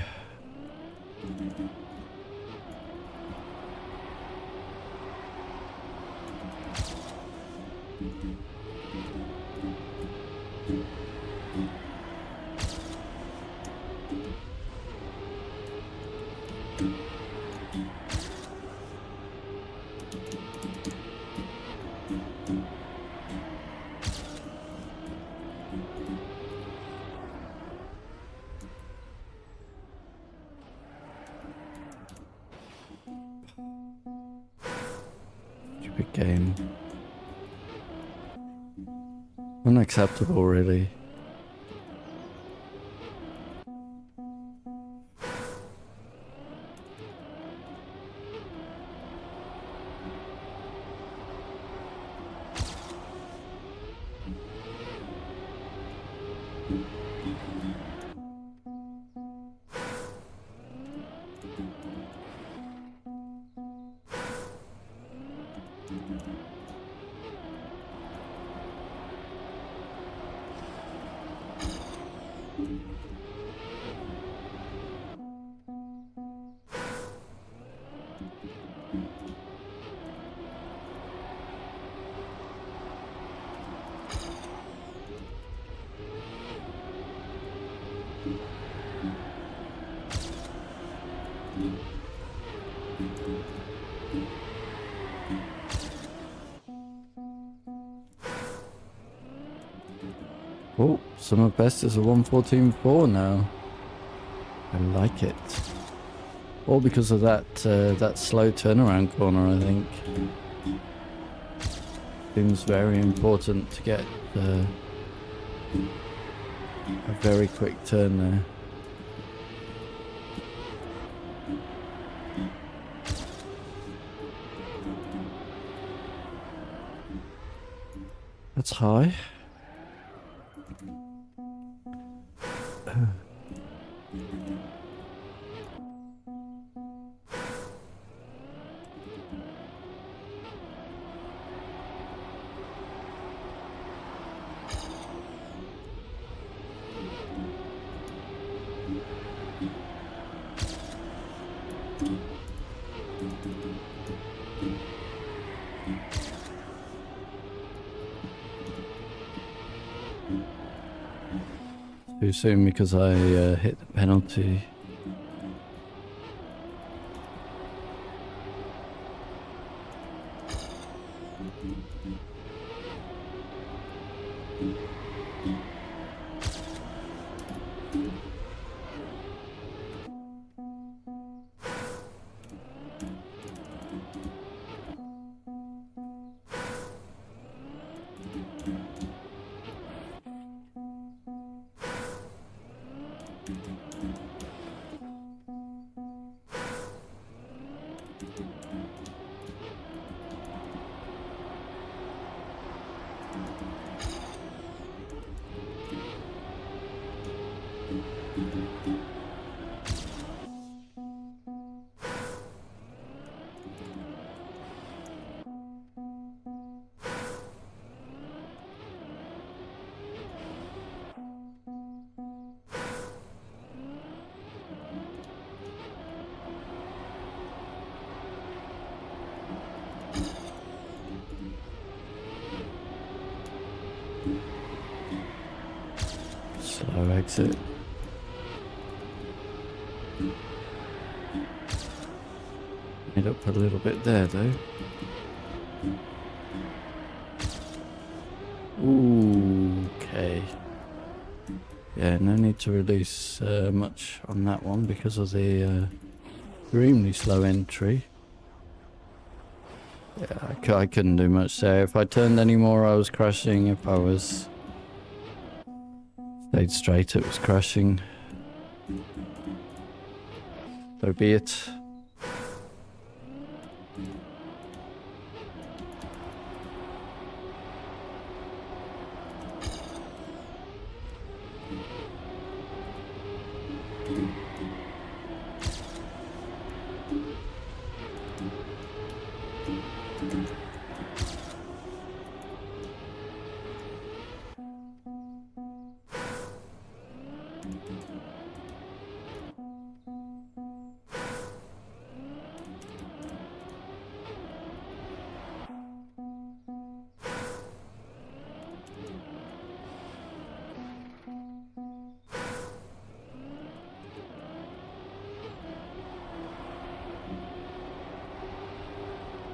Stupid game. Unacceptable, really. Oh, summer best is a 1:14.4 now. I like it. All because of that that slow turnaround corner, I think. Seems very important to get a very quick turn there. That's high. Too soon because I hit the penalty. Slow exit. Made up a little bit there though. Ooh, okay. Yeah, no need to release much on that one because of the extremely slow entry. Yeah, I couldn't do much there. If I turned any more, I was crashing. If I was stayed straight, it was crashing. So be it.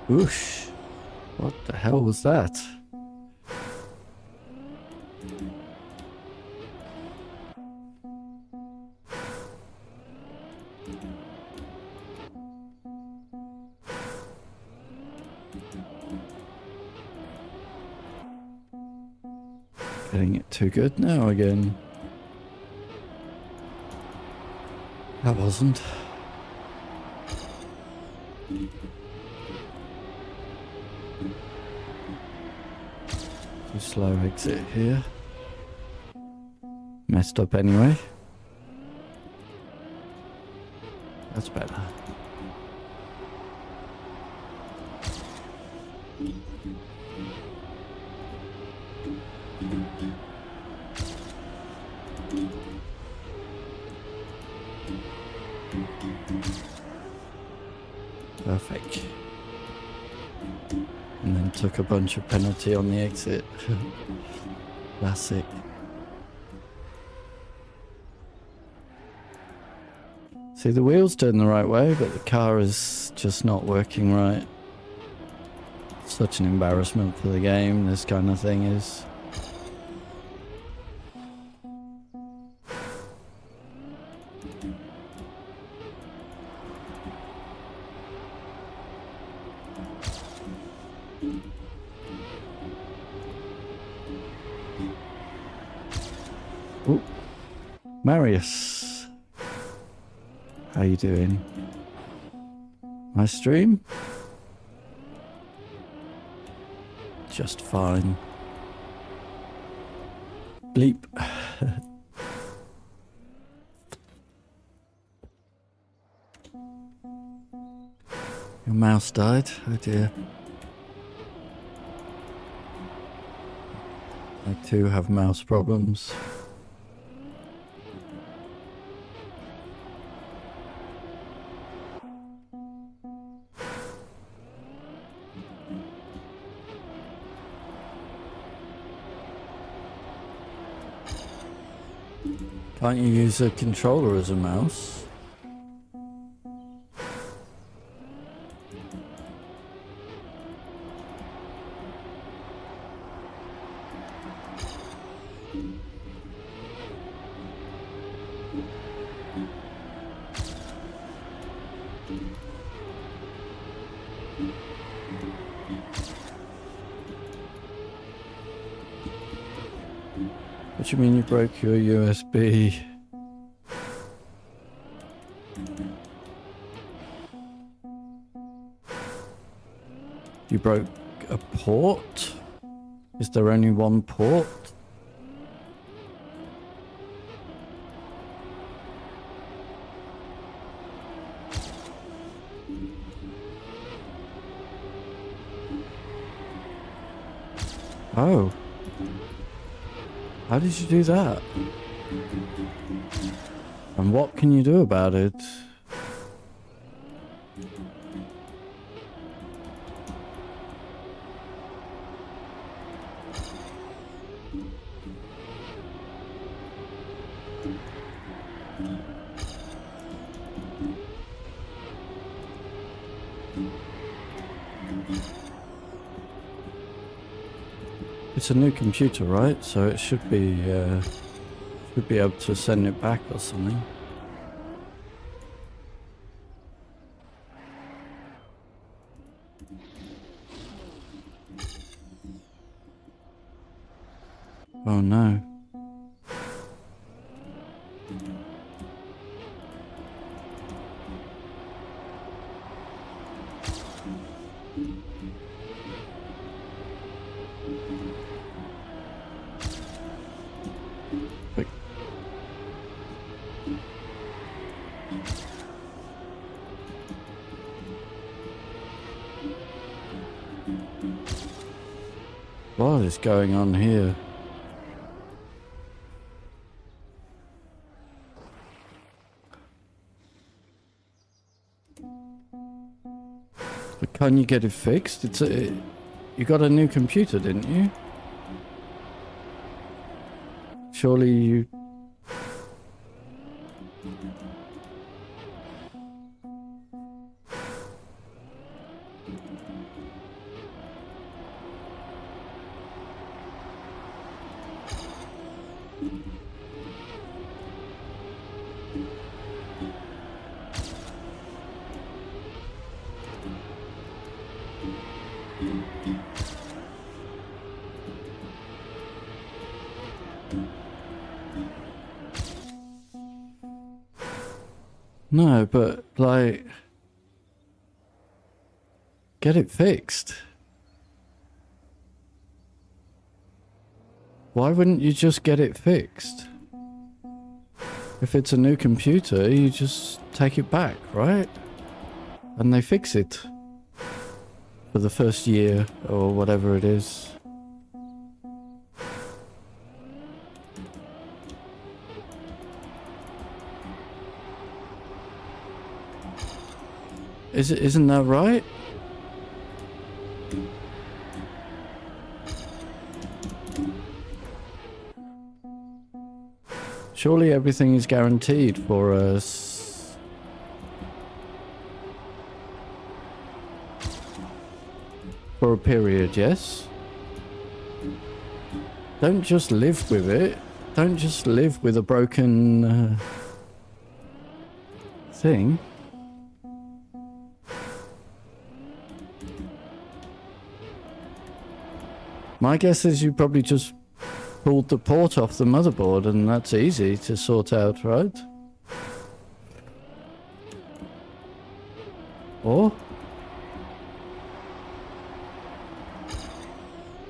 Whoosh. What the hell was that? Getting it too good now again. That wasn't. Too slow exit here. Messed up anyway. That's better. Perfect. And then took a bunch of penalty on the exit. Classic. See, the wheels turn the right way, but the car is just not working right. Such an embarrassment for the game, this kind of thing is. Ooh. Marius. How you doing? My stream? Just fine. Bleep. Your mouse died? Oh dear. I too have mouse problems. Can't you use a controller as a mouse? What do you mean you broke your USB? You broke a port? Is there only one port? Oh. How did you do that? And what can you do about it? It's a new computer, right? So it should be able to send it back or something. Oh no. What is going on here? But can you get it fixed? You got a new computer, didn't you? Surely you... No, but, like... Get it fixed. Why wouldn't you just get it fixed? If it's a new computer, you just take it back, right? And they fix it. for the first year or whatever it is. Isn't that right? Surely everything is guaranteed for us. For a period, yes? Don't just live with it. Don't just live with a broken thing. My guess is you probably just pulled the port off the motherboard, and that's easy to sort out, right? Or?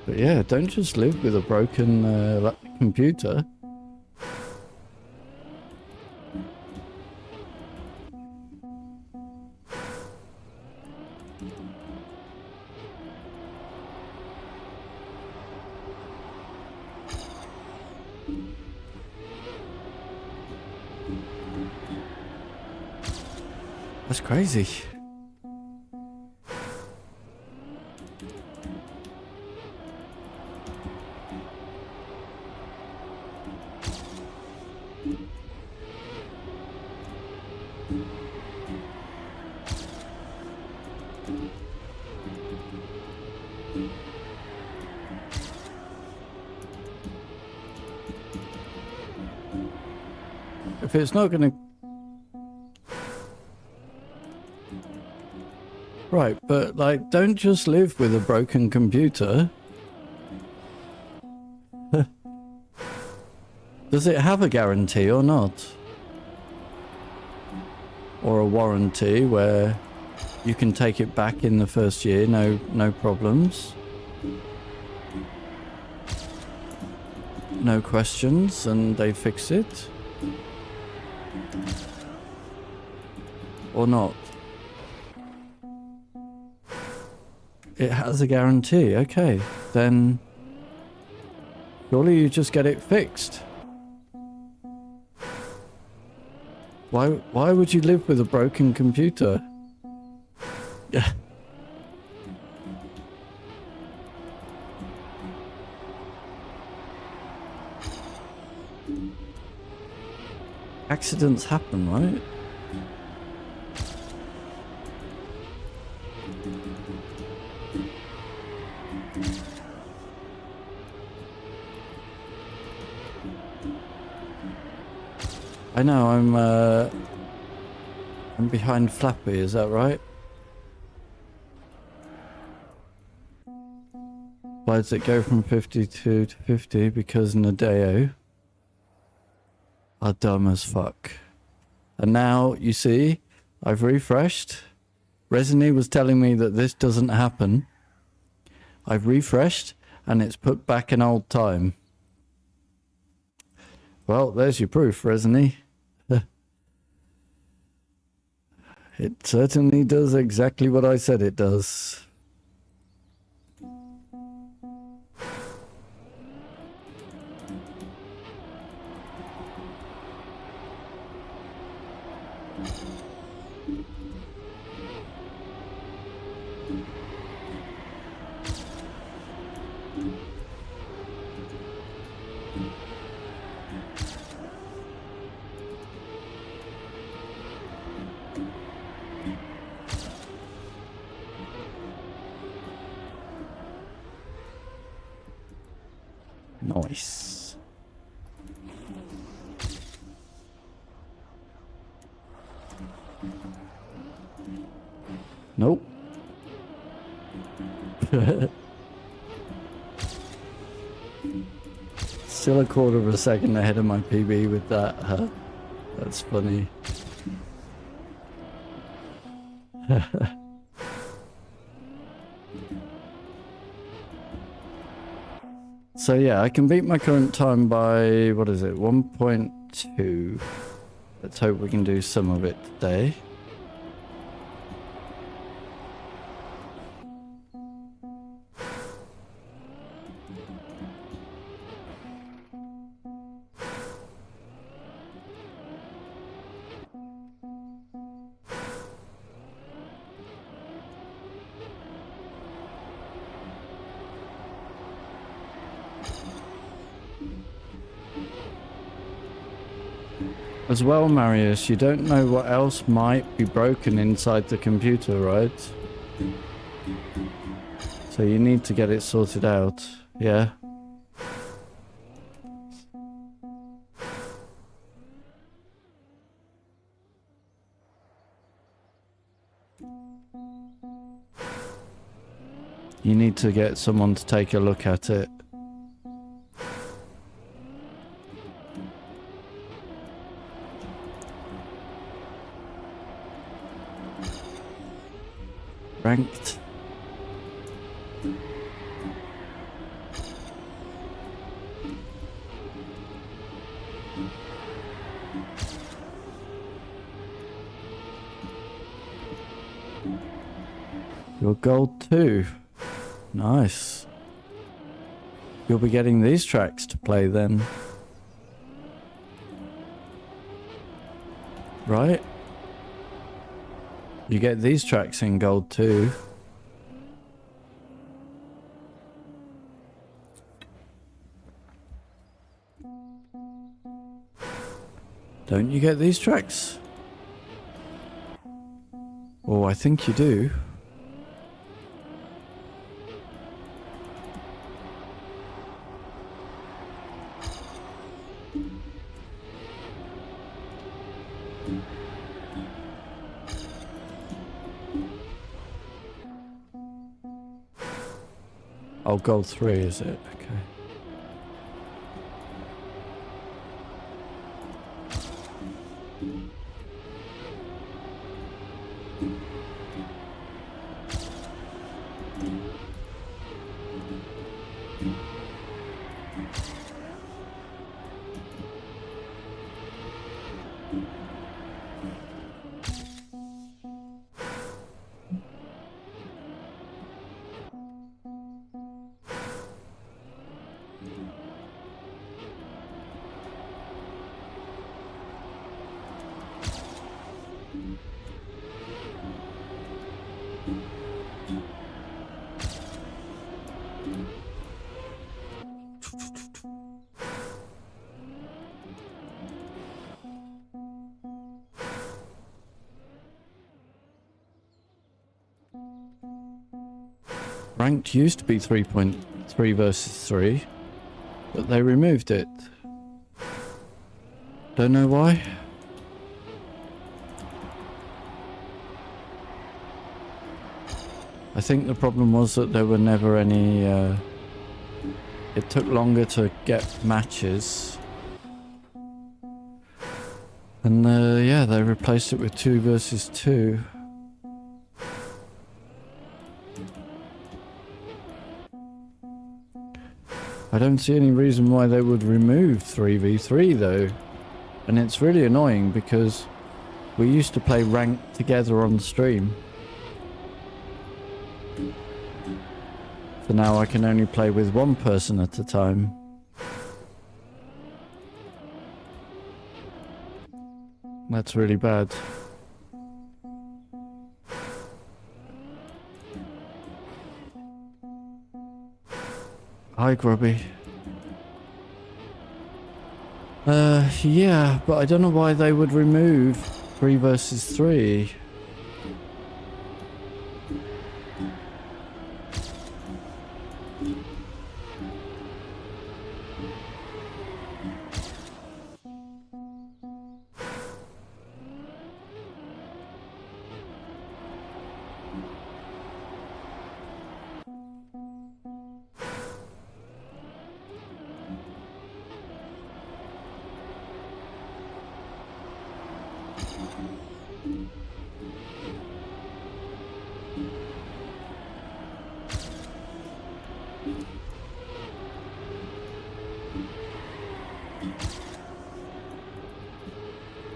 But yeah, don't just live with a broken computer. That's crazy. If it's not gonna... Right, but like, don't just live with a broken computer. Does it have a guarantee or not? Or a warranty where you can take it back in the first year, no problems? No questions, and they fix it? Or not? It has a guarantee, okay. Then surely you just get it fixed. Why would you live with a broken computer? Yeah. Accidents happen, right? I know, I'm behind Flappy, is that right? Why does it go from 52 to 50? Because Nadeo are dumb as fuck. And now, you see, I've refreshed. Resiny was telling me that this doesn't happen. I've refreshed, and it's put back in old time. Well, there's your proof, Resiny. It certainly does exactly what I said it does. Nice. Nope. Still a quarter of a second ahead of my PB with that, huh? That's funny. So yeah, I can beat my current time by, what is it, 1.2. Let's hope we can do some of it today. As well, Marius, you don't know what else might be broken inside the computer, right? So you need to get it sorted out, yeah? You need to get someone to take a look at it. Ranked. You're gold 2. Nice. You'll be getting these tracks to play then. Right? You get these tracks in gold 2. Don't you get these tracks? Oh, I think you do. Oh, gold 3 is it? Okay. Ranked used to be 3.3 versus 3, but they removed it. Don't know why. I think the problem was that there were never any, it took longer to get matches. And yeah, they replaced it with 2 versus 2. I don't see any reason why they would remove 3v3 though. And it's really annoying because we used to play ranked together on stream. So now I can only play with one person at a time. That's really bad. Hi, Grubby. Yeah, but I don't know why they would remove 3 versus 3.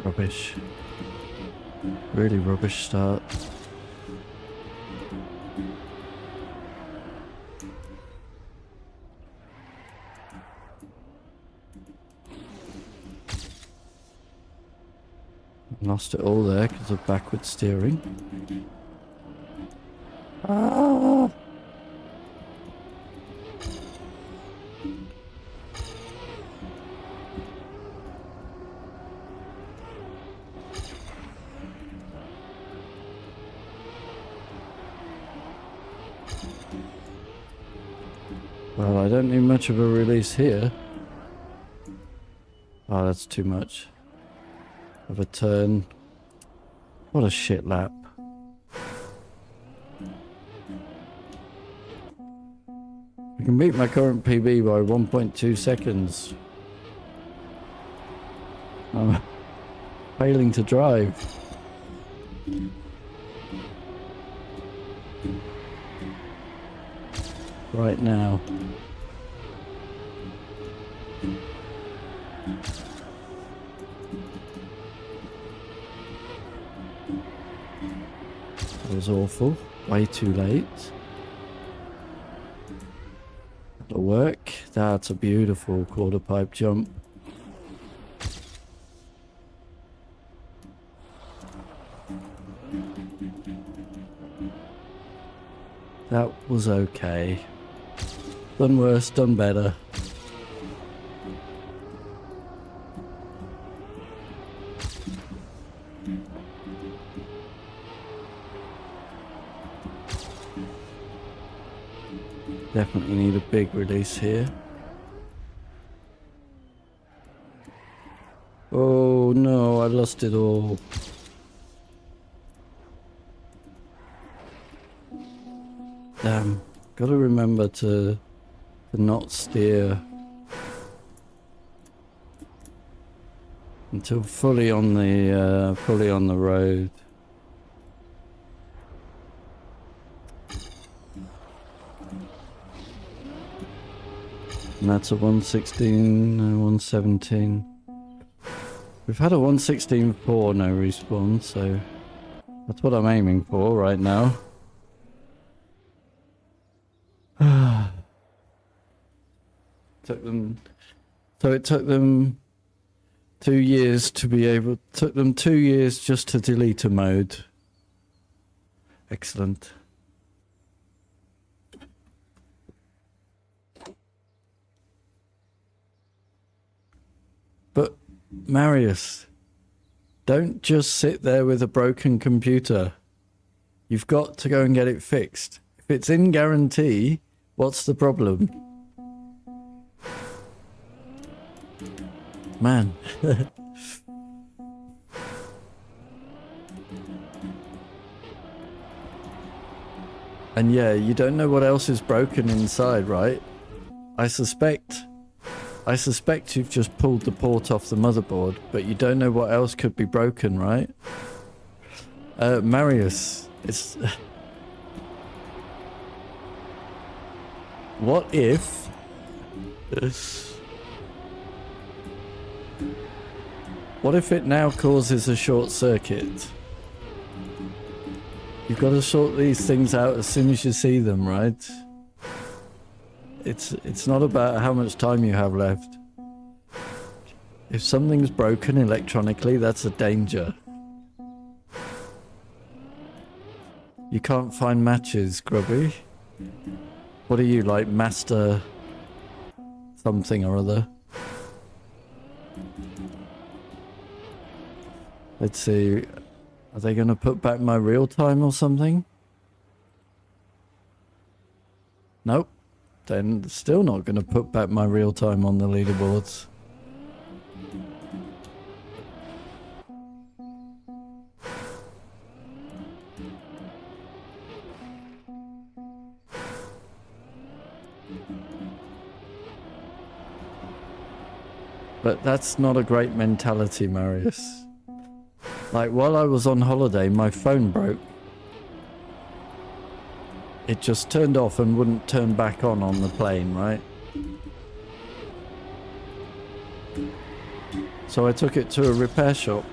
Rubbish. Really rubbish start. Lost it all there because of backward steering. Ah! I don't need much of a release here. Oh, that's too much of a turn. What a shit lap. I can beat my current PB by 1.2 seconds. I'm failing to drive. Right now. That was awful. Way too late. That'll work. That's a beautiful quarter pipe jump. That was okay. Done worse, done better. Definitely need a big release here. Oh no, I lost it all. Damn, gotta remember to not steer until fully on the road. And that's a 116, 117. We've had a 116.4 no respawn, so that's what I'm aiming for right now. It took them 2 years to be able. Took them 2 years just to delete a mode. Excellent. But Marius, don't just sit there with a broken computer. You've got to go and get it fixed. If it's in guarantee, what's the problem? Man. And yeah, you don't know what else is broken inside, right? I suspect you've just pulled the port off the motherboard, but you don't know what else could be broken, right? Marius, it's... What if... What if it now causes a short circuit? You've got to sort these things out as soon as you see them, right? It's not about how much time you have left. If something's broken electronically, that's a danger. You can't find matches, Grubby. What are you, like master something or other? Let's see. Are they going to put back my real time or something? Nope. Then still not going to put back my real time on the leaderboards. But that's not a great mentality, Marius. Like, while I was on holiday, my phone broke. It just turned off and wouldn't turn back on the plane, right? So I took it to a repair shop.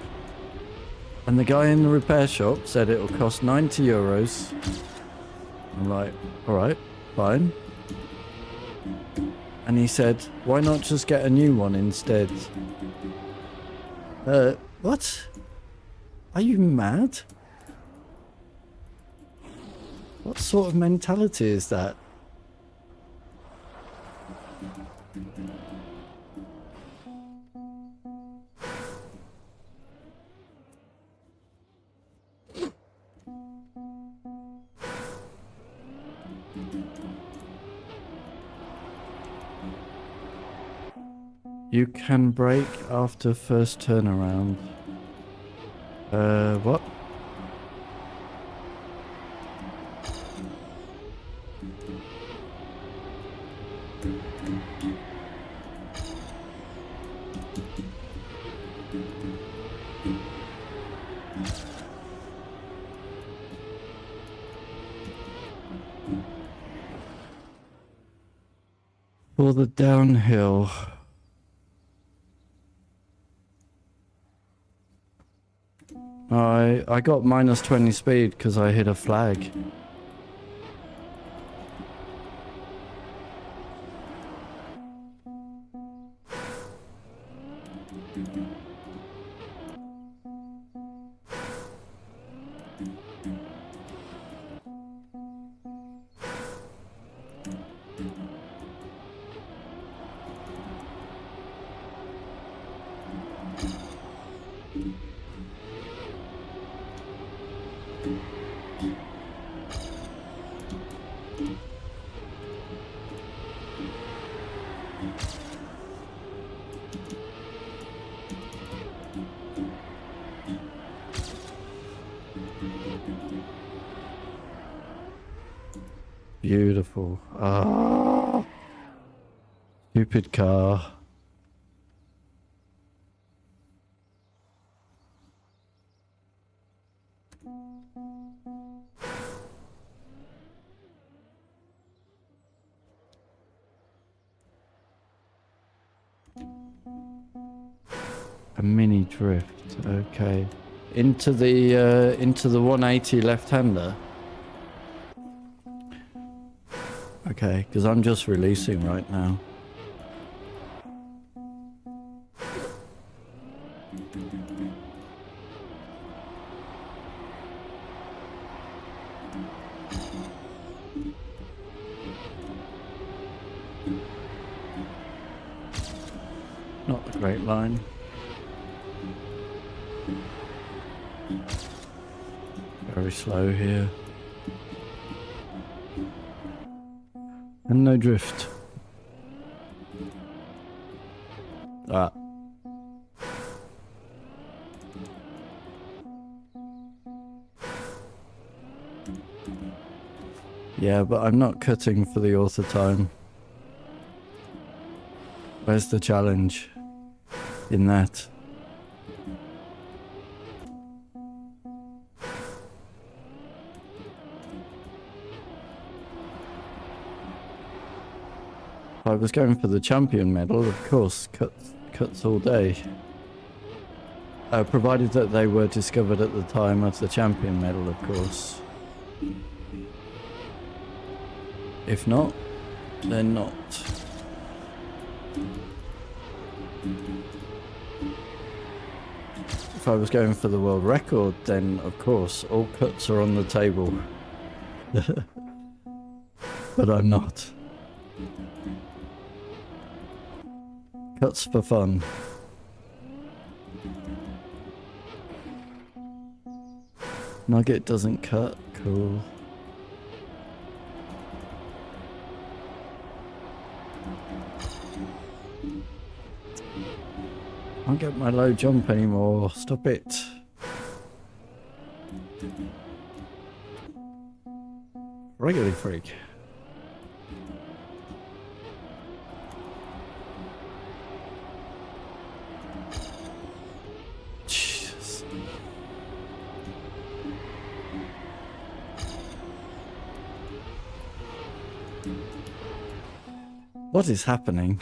And the guy in the repair shop said it'll cost 90 euros. I'm like, alright, fine. And he said, why not just get a new one instead? What? Are you mad? What sort of mentality is that? You can brake after first turnaround. What? For the downhill. I got minus 20 speed because I hit a flag. Beautiful. Ah, stupid car. A mini drift. Okay. Into the 180 left-hander. Okay, because I'm just releasing right now. Not a great line. Very slow here. And no drift. Ah. Yeah, but I'm not cutting for the author time. Where's the challenge in that? If I was going for the champion medal, of course, cuts all day. Provided that they were discovered at the time of the champion medal, of course. If not, then not. If I was going for the world record, then of course all cuts are on the table. But I'm not. Cuts for fun. Nugget doesn't cut. Cool. Can't get my low jump anymore. Stop it. Regularly freak. Jesus. What is happening?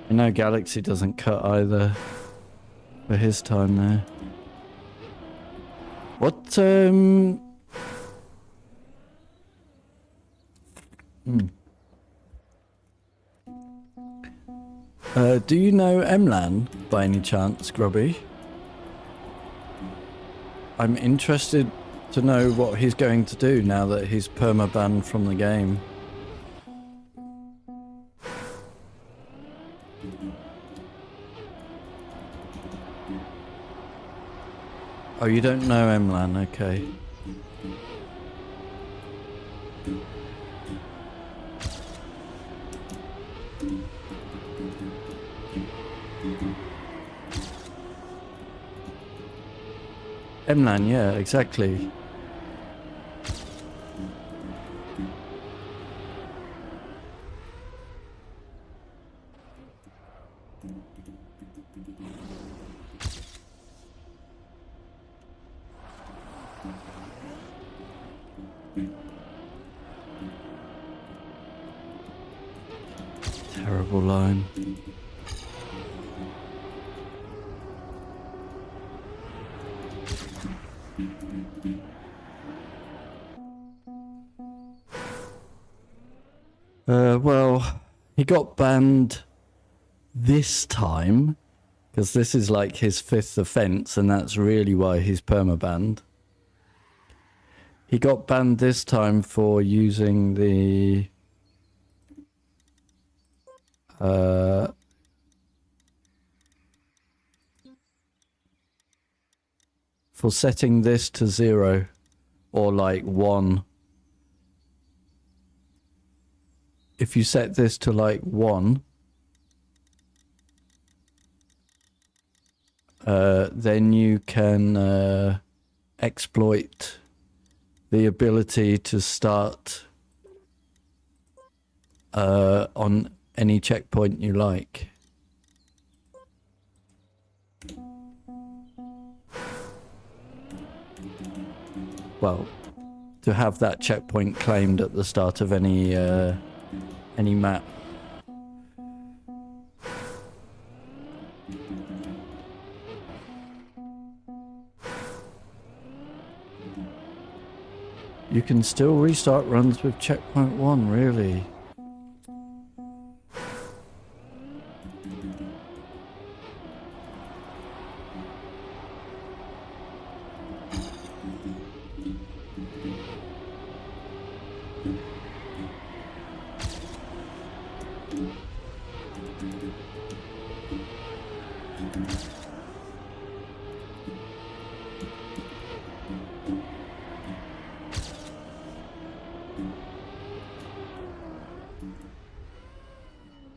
I know Galaxy doesn't cut either for his time there. What, do you know Emlan by any chance, Grubby? I'm interested to know what he's going to do now that he's perma-banned from the game. Oh, you don't know Emlan, okay. Emlan, yeah, exactly. Terrible line. Well, he got banned this time, because this is like his 5th offence, and that's really why he's permabanned. He got banned this time for using the... for setting this to 0, or like 1. If you set this to like 1, then you can exploit the ability to start on any checkpoint you like. Well, to have that checkpoint claimed at the start of any map. You can still restart runs with checkpoint 1, really.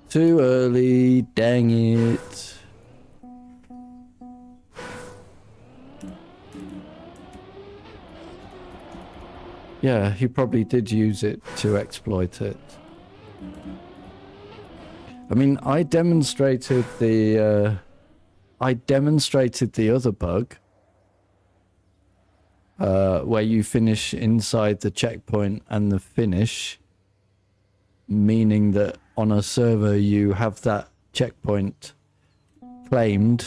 Too early, dang it. Yeah, he probably did use it to exploit it. I mean, I demonstrated the other bug where you finish inside the checkpoint and the finish, meaning that on a server you have that checkpoint claimed.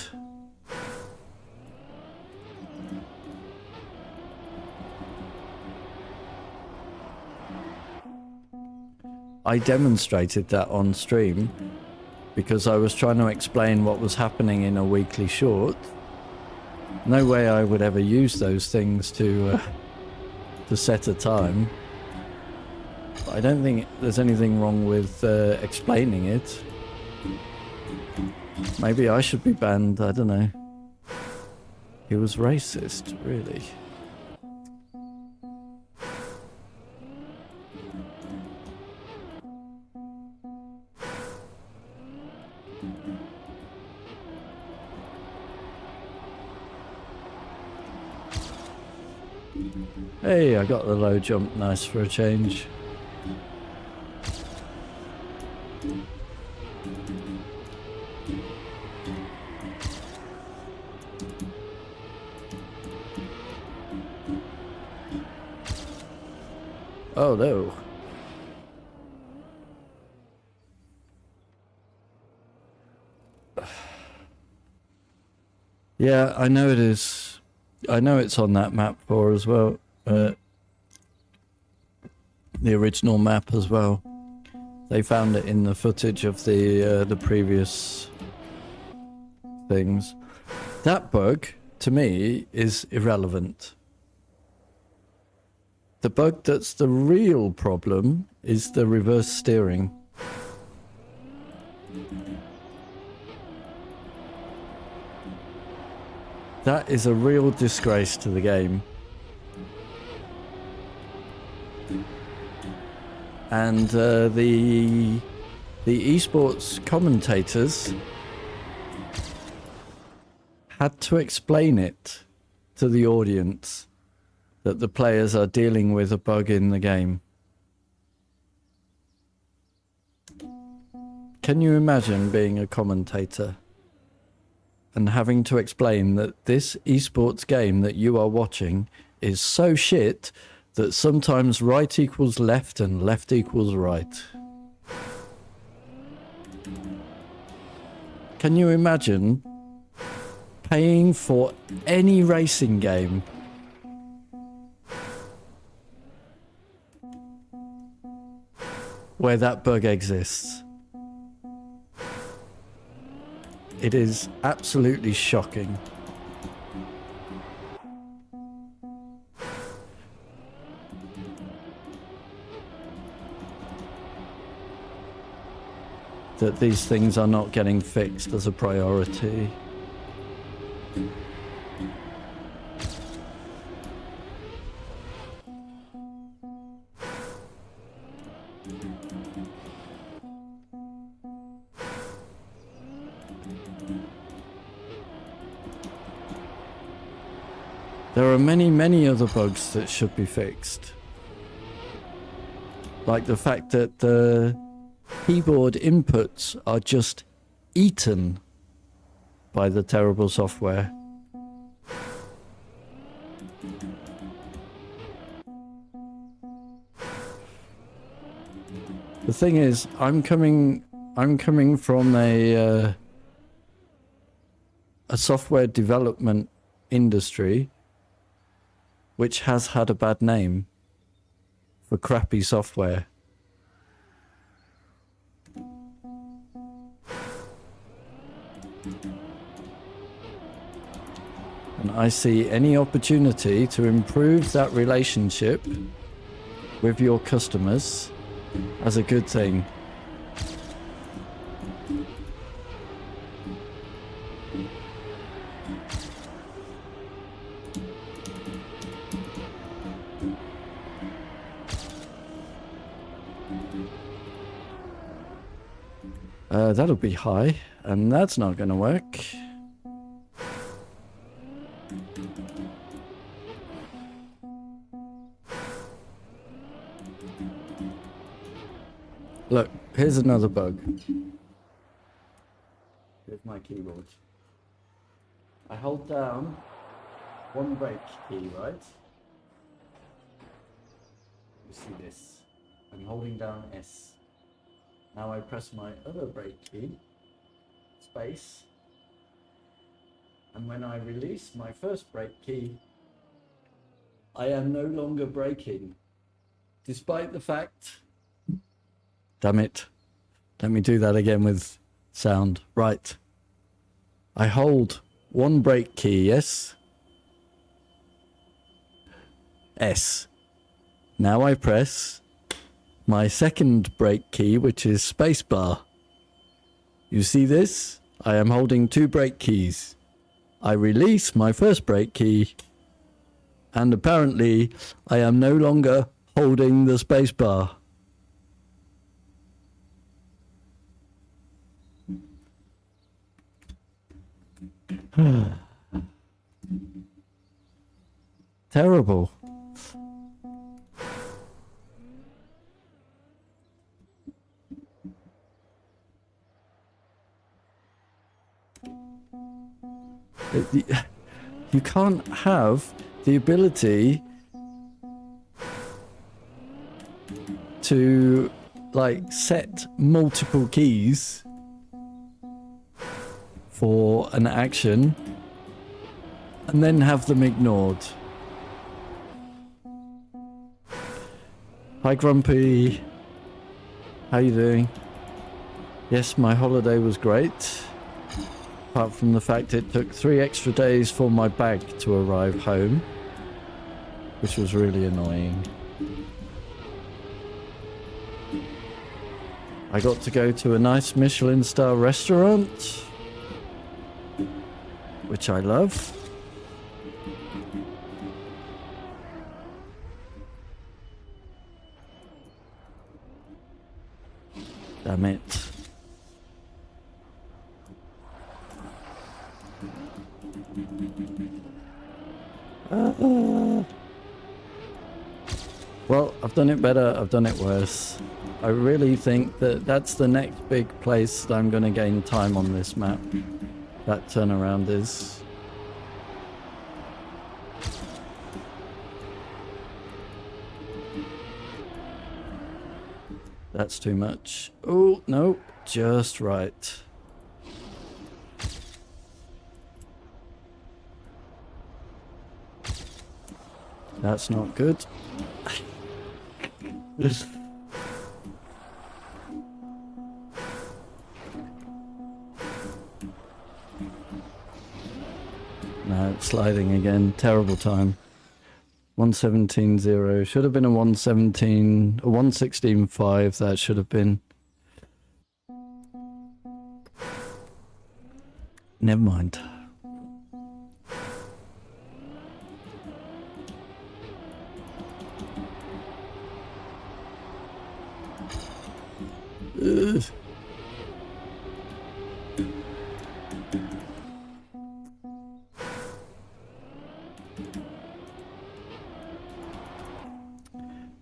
I demonstrated that on stream because I was trying to explain what was happening in a weekly short. No way I would ever use those things to set a time. But I don't think there's anything wrong with explaining it. Maybe I should be banned, I don't know. He was racist, really. Hey, I got the low jump, nice for a change. Oh no. Yeah, I know it is. I know it's on that map 4 as well. The original map as well. They found it in the footage of the previous things. That bug, to me, is irrelevant. The bug that's the real problem is the reverse steering. That is a real disgrace to the game. And the esports commentators had to explain it to the audience that the players are dealing with a bug in the game. Can you imagine being a commentator and having to explain that this esports game that you are watching is so shit that sometimes right equals left and left equals right? Can you imagine paying for any racing game where that bug exists? It is absolutely shocking. That these things are not getting fixed as a priority. There are many, many other bugs that should be fixed. Like the fact that the keyboard inputs are just eaten by the terrible software. The thing is, I'm coming from a software development industry which has had a bad name for crappy software. And I see any opportunity to improve that relationship with your customers as a good thing. That'll be high, and that's not gonna work. Look, here's another bug. Here's my keyboard. I hold down one brake key, right? You see this. I'm holding down S. Now I press my other brake key, space, and when I release my first brake key, I am no longer braking, despite the fact... Damn it. Let me do that again with sound. Right. I hold one brake key, yes? S. Now I press my second brake key, which is spacebar. You see this? I am holding two brake keys. I release my first brake key, and apparently I am no longer holding the spacebar. Terrible. You can't have the ability to, like, set multiple keys for an action and then have them ignored. Hi Grumpy, how you doing? Yes, my holiday was great, apart from the fact it took 3 extra days for my bag to arrive home, which was really annoying. I got to go to a nice Michelin star restaurant, which I love. Damn it. Well, I've done it better, I've done it worse. I really think that that's the next big place that I'm going to gain time on this map. That turnaround is. That's too much. Oh, no, just right. That's not good. No, it's sliding again. Terrible time. 117.0. Should have been a 117, a 116.5. That should have been. Never mind. Ugh.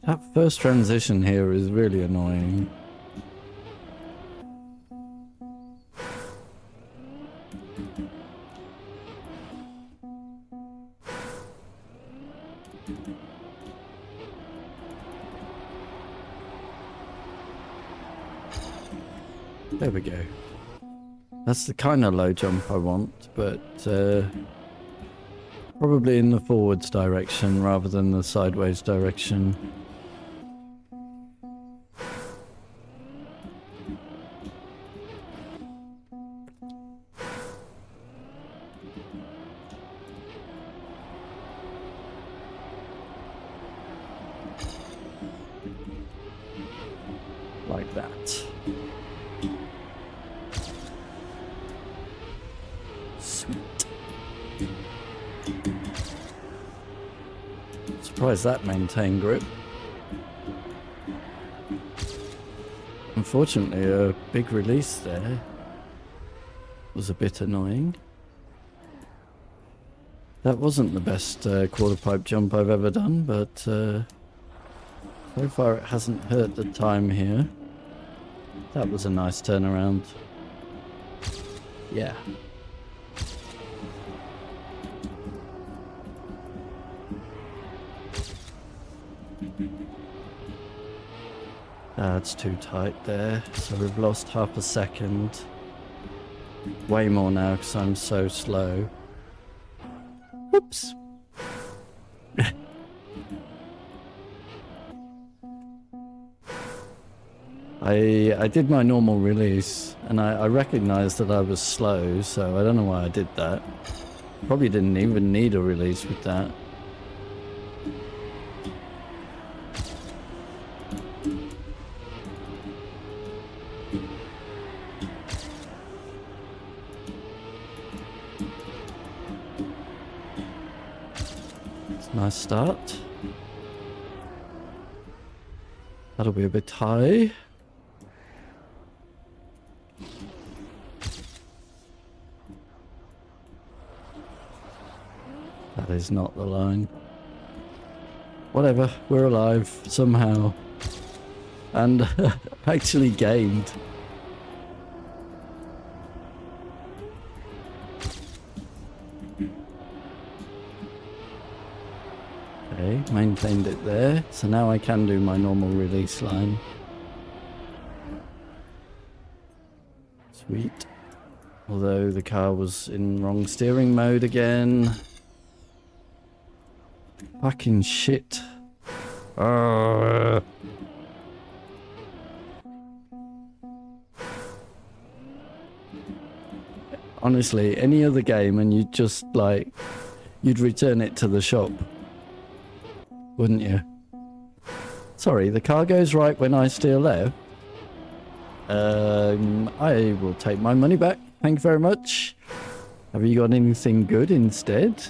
That first transition here is really annoying. There we go. That's the kind of low jump I want, but probably in the forwards direction rather than the sideways direction. Like that. Sweet. Surprised that maintained grip. Unfortunately, a big release there was a bit annoying. That wasn't the best quarter pipe jump I've ever done, but so far it hasn't hurt the time here. That was a nice turnaround. Yeah. That's too tight there, so we've lost half a second. Way more now because I'm so slow. Oops. I did my normal release and I recognized that I was slow, so I don't know why I did that. Probably didn't even need a release with that. It's a nice start. That'll be a bit high. That is not the line. Whatever, we're alive somehow. And actually gained. Okay, maintained it there. So now I can do my normal release line. Sweet. Although the car was in wrong steering mode again. Fucking shit. Honestly, any other game and you'd just like, you'd return it to the shop. Wouldn't you? Sorry, the car goes right when I steer left. I will take my money back. Thank you very much. Have you got anything good instead?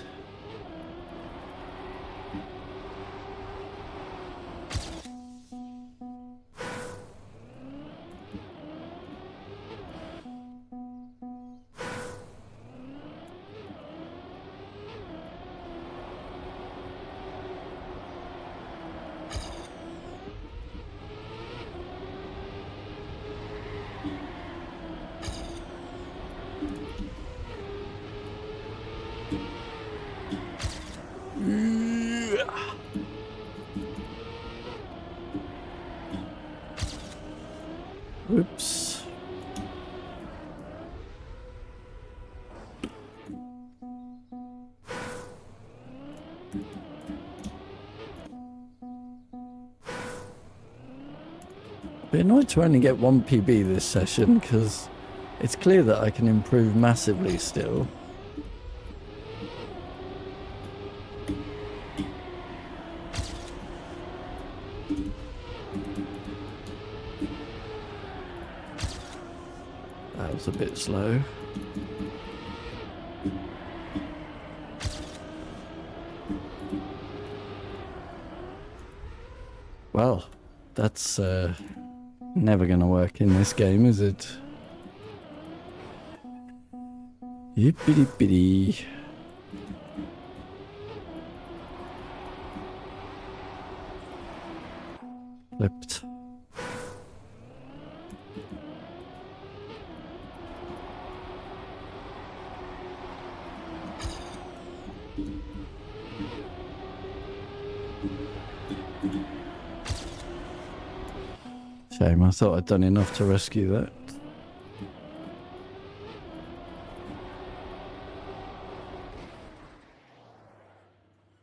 Be annoyed to only get 1 PB this session, because it's clear that I can improve massively still. That was a bit slow. Well, that's never gonna work in this game, is it? Yippity-bitty. Flipped. Shame, I thought I'd done enough to rescue that.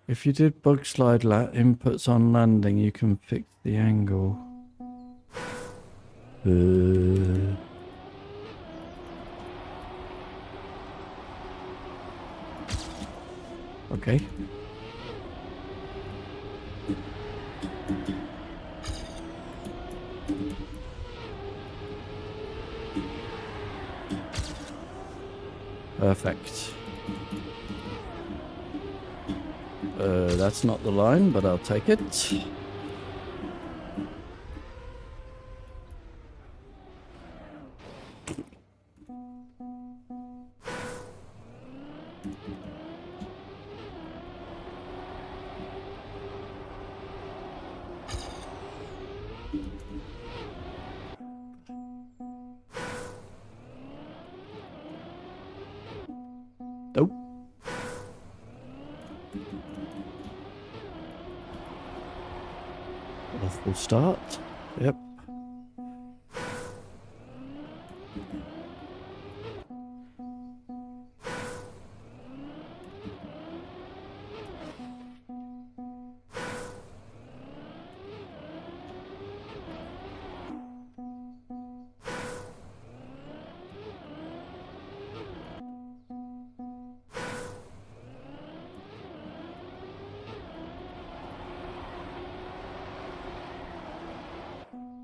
If you did bug slide inputs on landing, you can fix the angle. Okay. Perfect. That's not the line, but I'll take it. Nope. Off we'll start. Yep.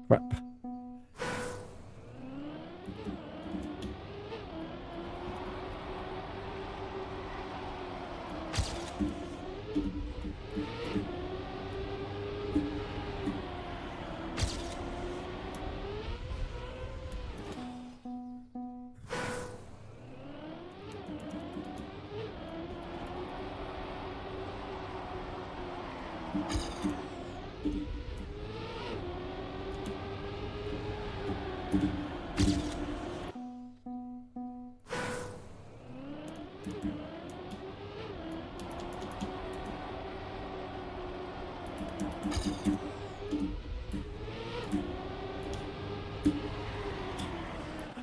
Crap.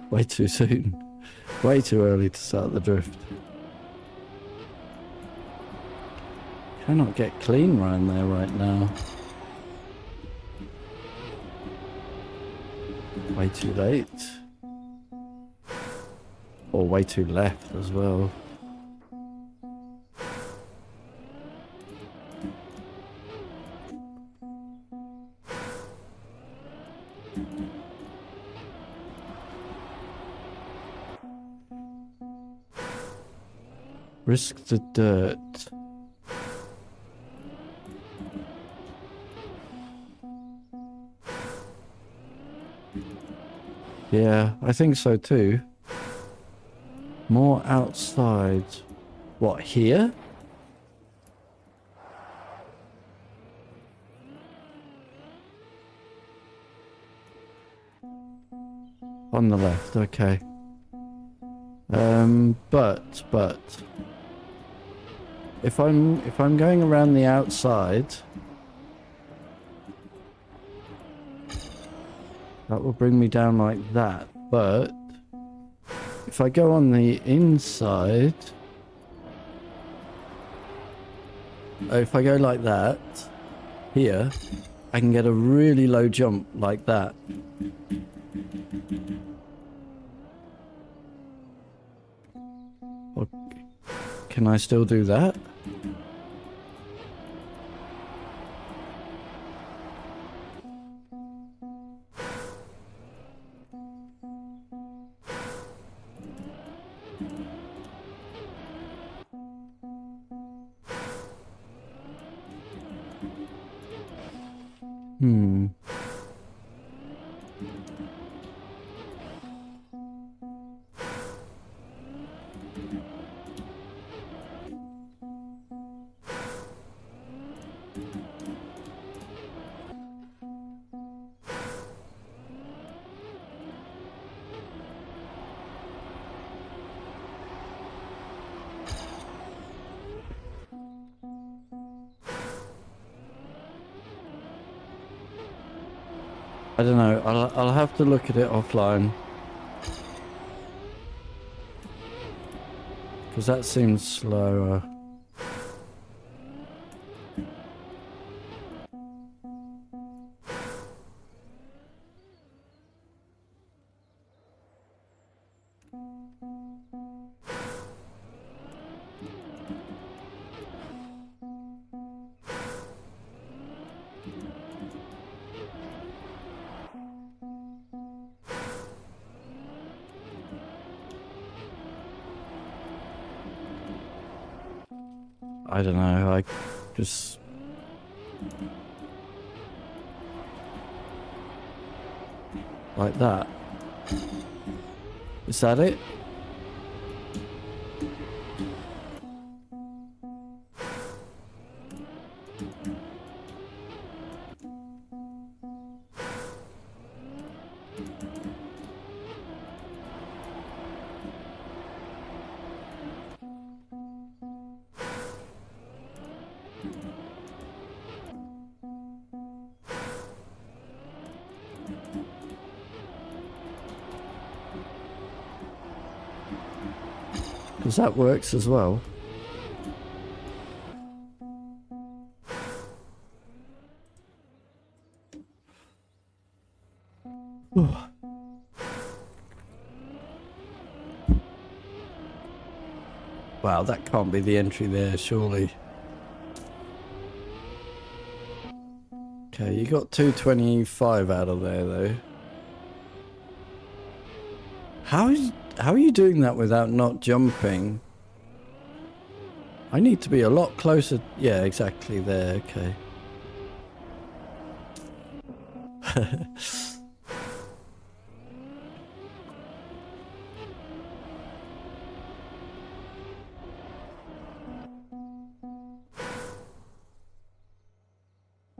Way too soon. Way too early to start the drift. Cannot get clean around there right now. Way too late. Or way too left as well. Risk the dirt. Yeah, I think so too. More outside. What, here? On the left, okay. But if I'm going around the outside, that will bring me down like that. But if I go on the inside, if I go like that here, I can get a really low jump like that. Or can I still do that? I don't know. I'll have to look at it offline. Because that seems slower. I don't know, I just... like that. Is that it? Because that works as well. Wow, that can't be the entry there, surely. Okay, you got 225 out of there, though. How are you doing that without not jumping? I need to be a lot closer. Yeah, exactly there. Okay.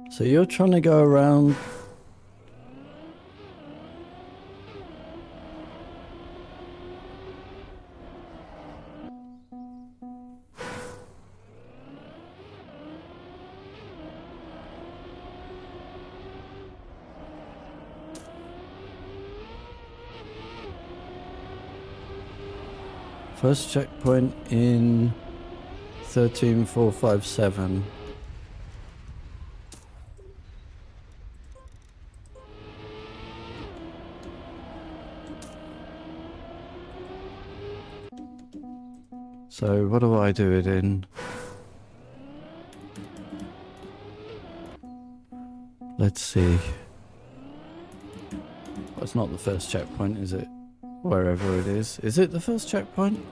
So you're trying to go around... First checkpoint in 13457. So what do I do it in? Let's see. Well, it's not the first checkpoint, is it? Wherever it is. Is it the first checkpoint?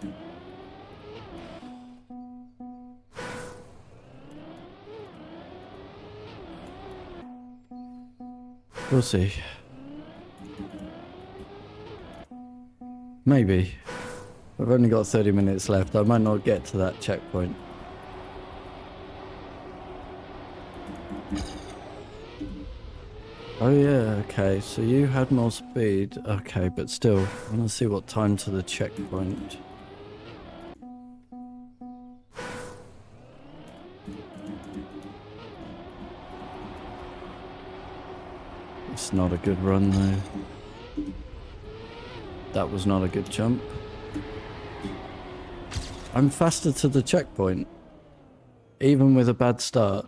We'll see. Maybe. I've only got 30 minutes left. I might not get to that checkpoint. Oh yeah, okay, so you had more speed. Okay, but still, I want to see what time to the checkpoint. It's not a good run though. That was not a good jump. I'm faster to the checkpoint, even with a bad start.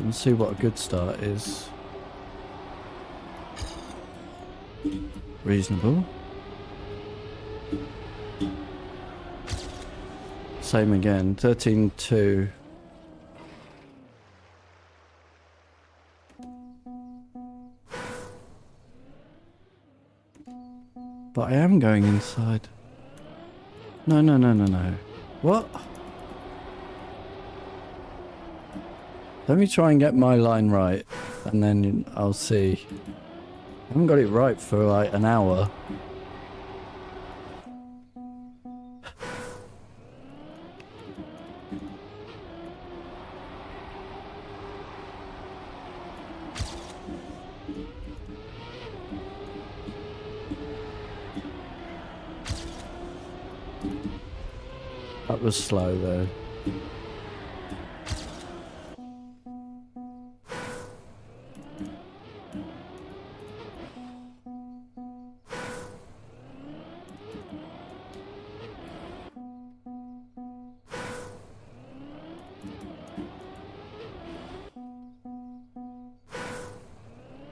Let's see what a good start is. Reasonable. Same again, 13-2. But I am going inside. No, no, no, no, no. What? Let me try and get my line right, and then I'll see. I haven't got it right for like an hour. That was slow though.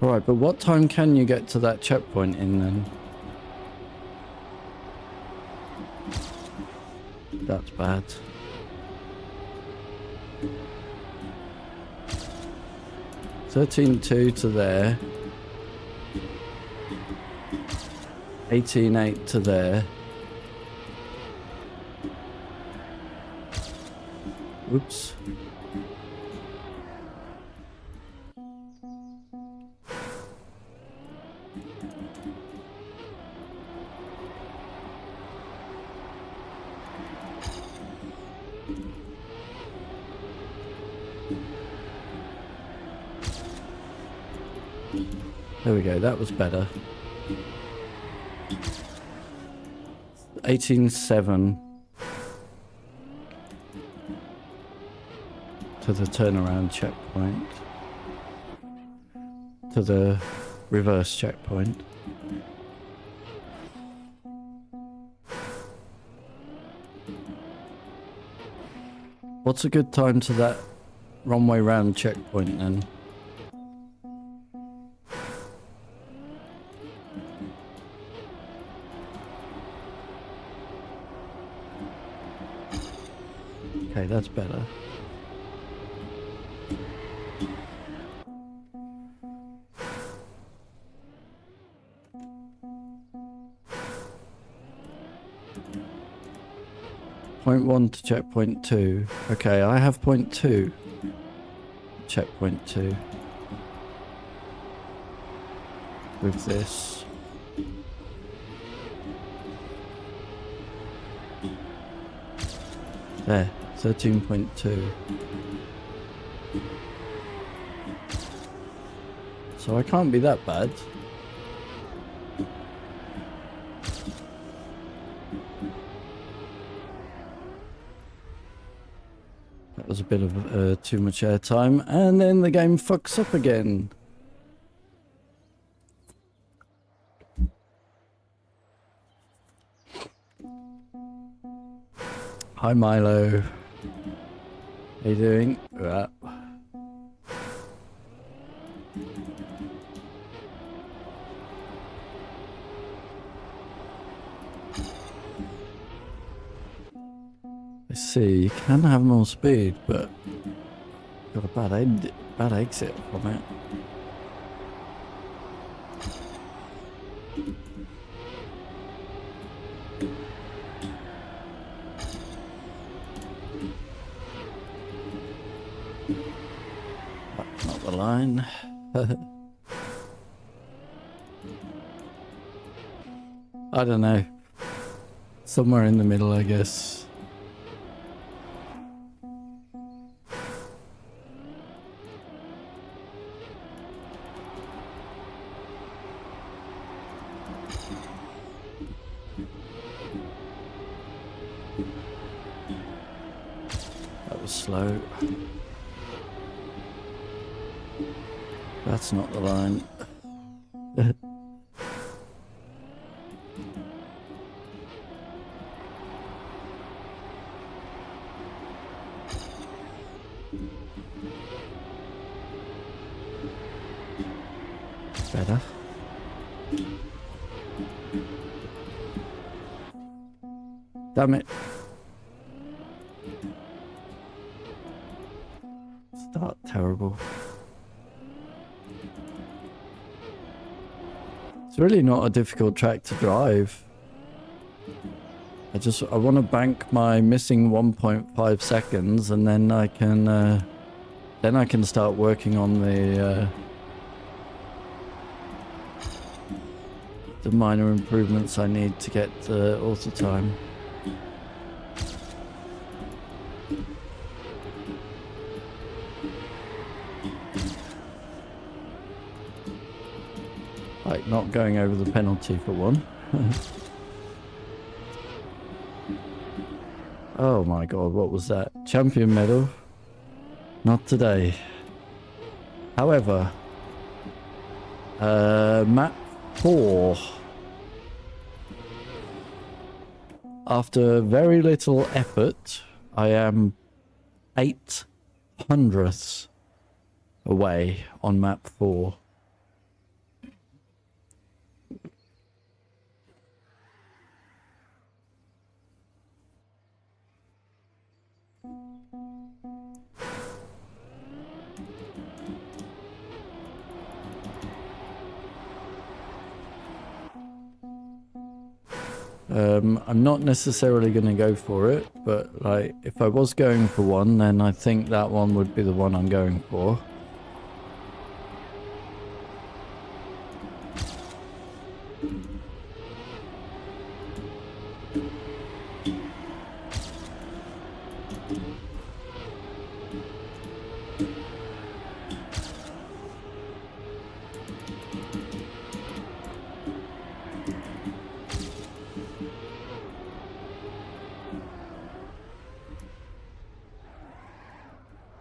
Alright, but what time can you get to that checkpoint in then? That's bad. $13.2 to there. 18.8 to there. Oops. There we go, that was better. 18.7 to the turnaround checkpoint. To the reverse checkpoint. What's a good time to that runway round checkpoint then? Okay, that's better. Point 1 to checkpoint 2. Okay, I have point 2. Checkpoint 2. With this. There, 13.2. So I can't be that bad. That was a bit of too much airtime, and then the game fucks up again. Hi Milo. How you doing? Let's see, you can have more speed, but got a bad exit from it. That's not the line. I don't know. Somewhere in the middle, I guess. That was slow. That's not the line. That's better. Damn it. Start terrible. It's really not a difficult track to drive. I want to bank my missing 1.5 seconds, and then I can start working on the minor improvements I need to get auto time. Like not going over the penalty for one. Oh my god, what was that? Champion medal? Not today. However, map 4. After very little effort, I am 8/100ths away on map 4. I'm not necessarily going to go for it, but like if I was going for one, then I think that one would be the one I'm going for.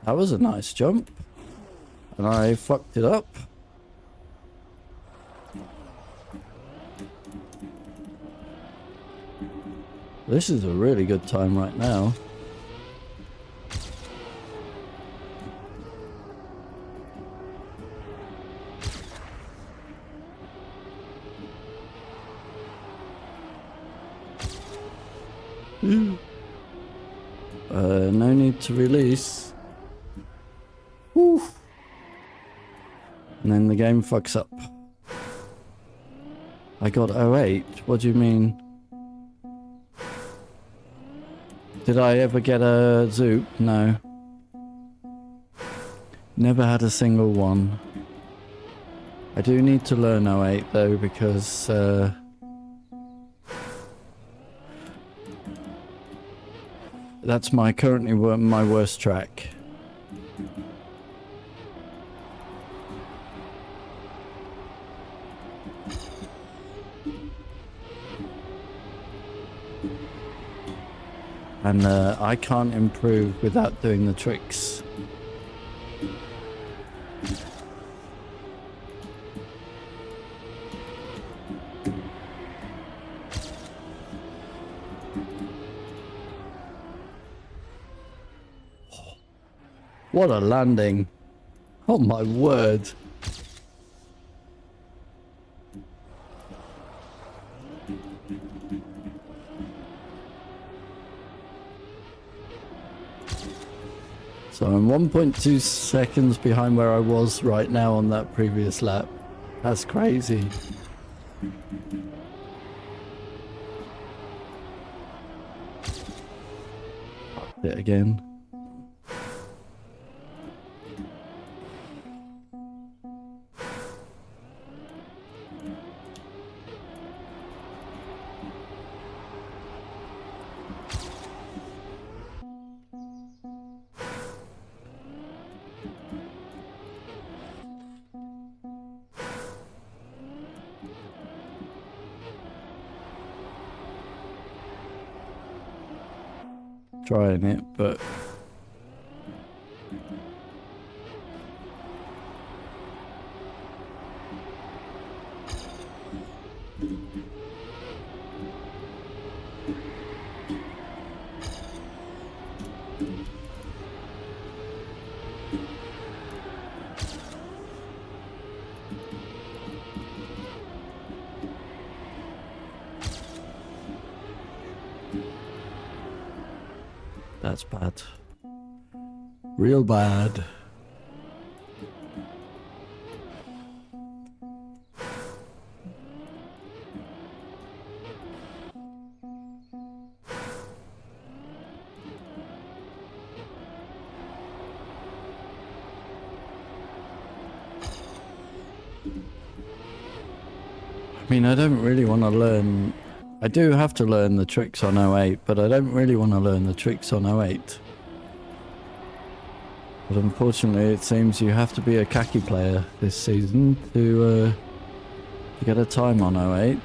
That was a nice jump, and I fucked it up. This is a really good time right now. No need to release. Whew. And then the game fucks up. I got 08. What do you mean? Did I ever get a Zoop? No. Never had a single one. I do need to learn 08 though, because that's currently my worst track. And I can't improve without doing the tricks. What a landing. Oh my word. So I'm 1.2 seconds behind where I was right now on that previous lap. That's crazy. Fucked it again. Trying it, but That's bad. Real bad. I mean, I don't really want to learn... I do have to learn the tricks on 08, but I don't really want to learn the tricks on 08. But unfortunately, it seems you have to be a khaki player this season to get a time on 08.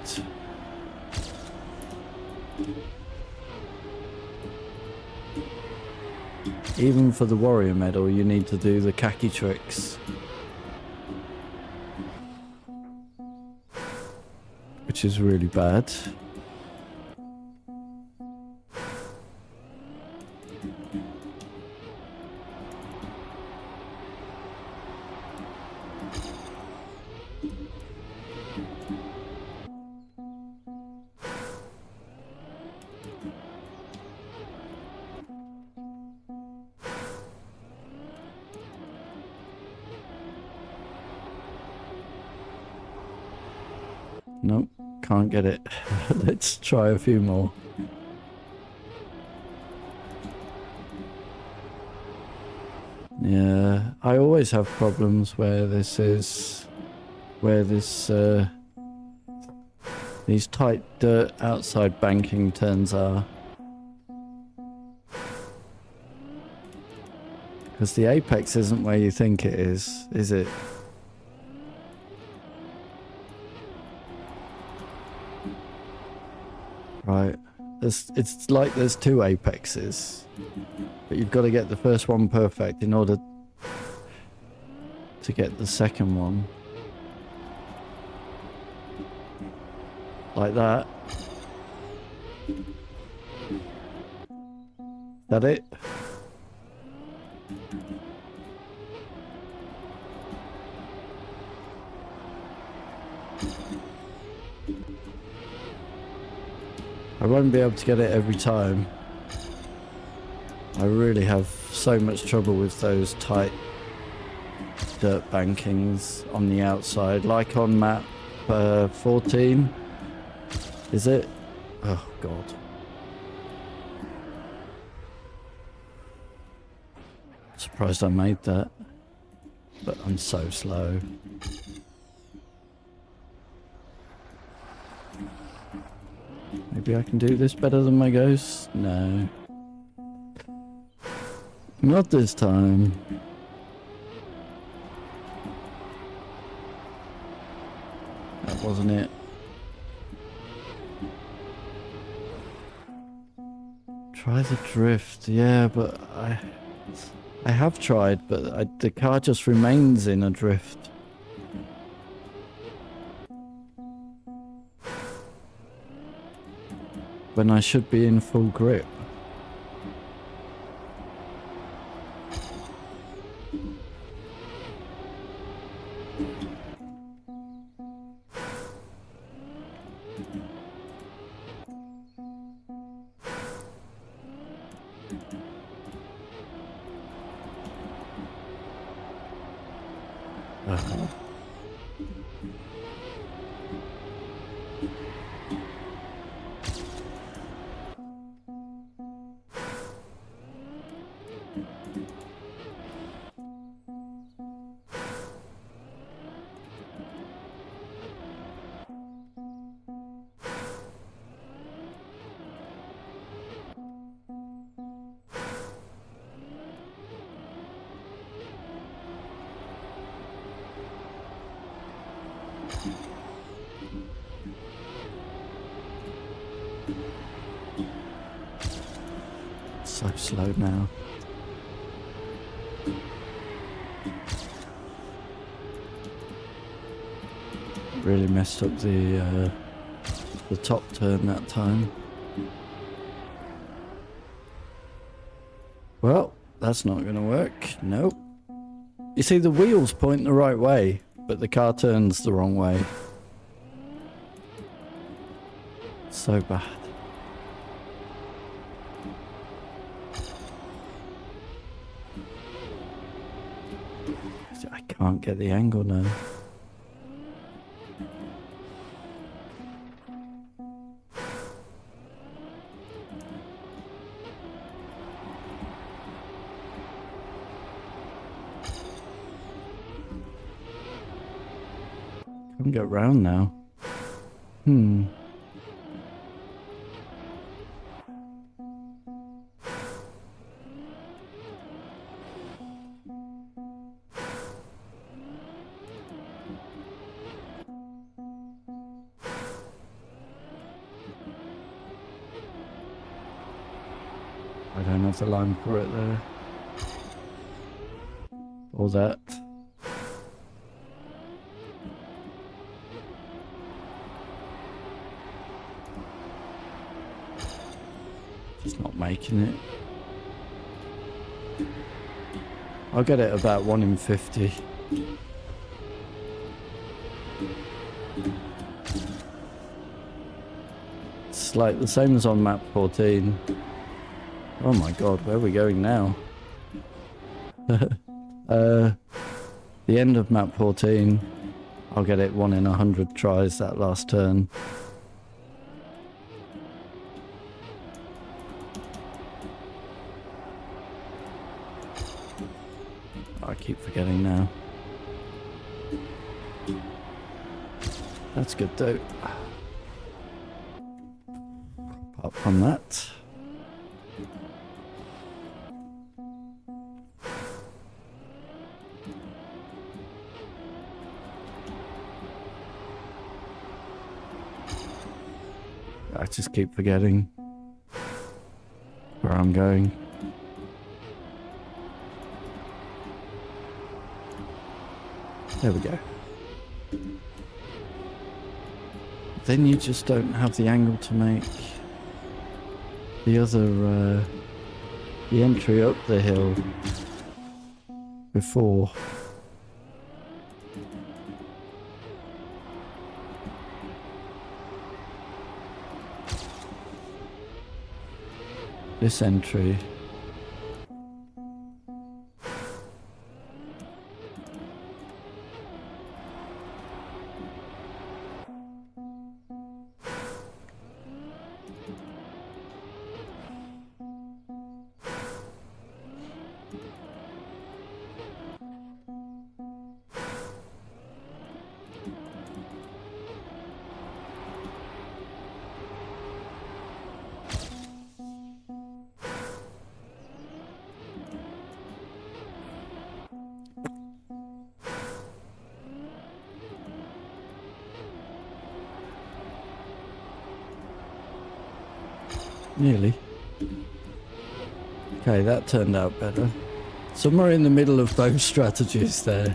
Even for the warrior medal, you need to do the khaki tricks. Which is really bad. Nope, can't get it. Let's try a few more. Yeah, I always have problems where this is... where this, these tight dirt outside banking turns are. Because the apex isn't where you think it is it? Right, it's like there's two apexes, but you've got to get the first one perfect in order to get the second one. Like that. That it? I won't be able to get it every time. I really have so much trouble with those tight dirt bankings on the outside, like on map 14. Is it? Oh god. Surprised I made that, but I'm so slow. Maybe I can do this better than my ghost? No. Not this time. That wasn't it. Try the drift, yeah, but I have tried, but the car just remains in a drift. When I should be in full grip. So slow now. Really messed up the top turn that time. Well, that's not going to work. Nope. You see, the wheels point the right way, but the car turns the wrong way. So bad. Can't get the angle now. Can't get round now. I don't have the line for it there. Or that. Just not making it. I'll get it about 1 in 50. It's like the same as on map 14. Oh my god, where are we going now? The end of map 14, I'll get it 1 in 100 tries that last turn. I keep forgetting now. That's good though. Apart from that. I just keep forgetting where I'm going. There we go. Then you just don't have the angle to make the other, the entry up the hill before. This entry. Nearly. Okay, that turned out better. Somewhere in the middle of both strategies there.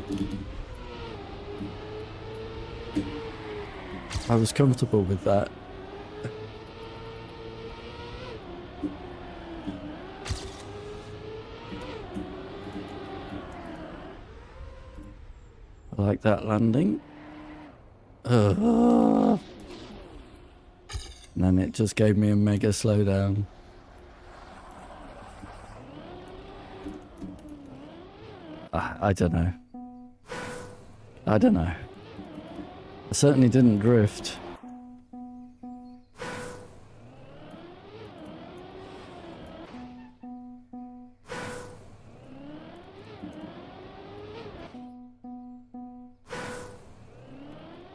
I was comfortable with that. I like that landing. And then it just gave me a mega slowdown. I don't know. I don't know. I certainly didn't drift.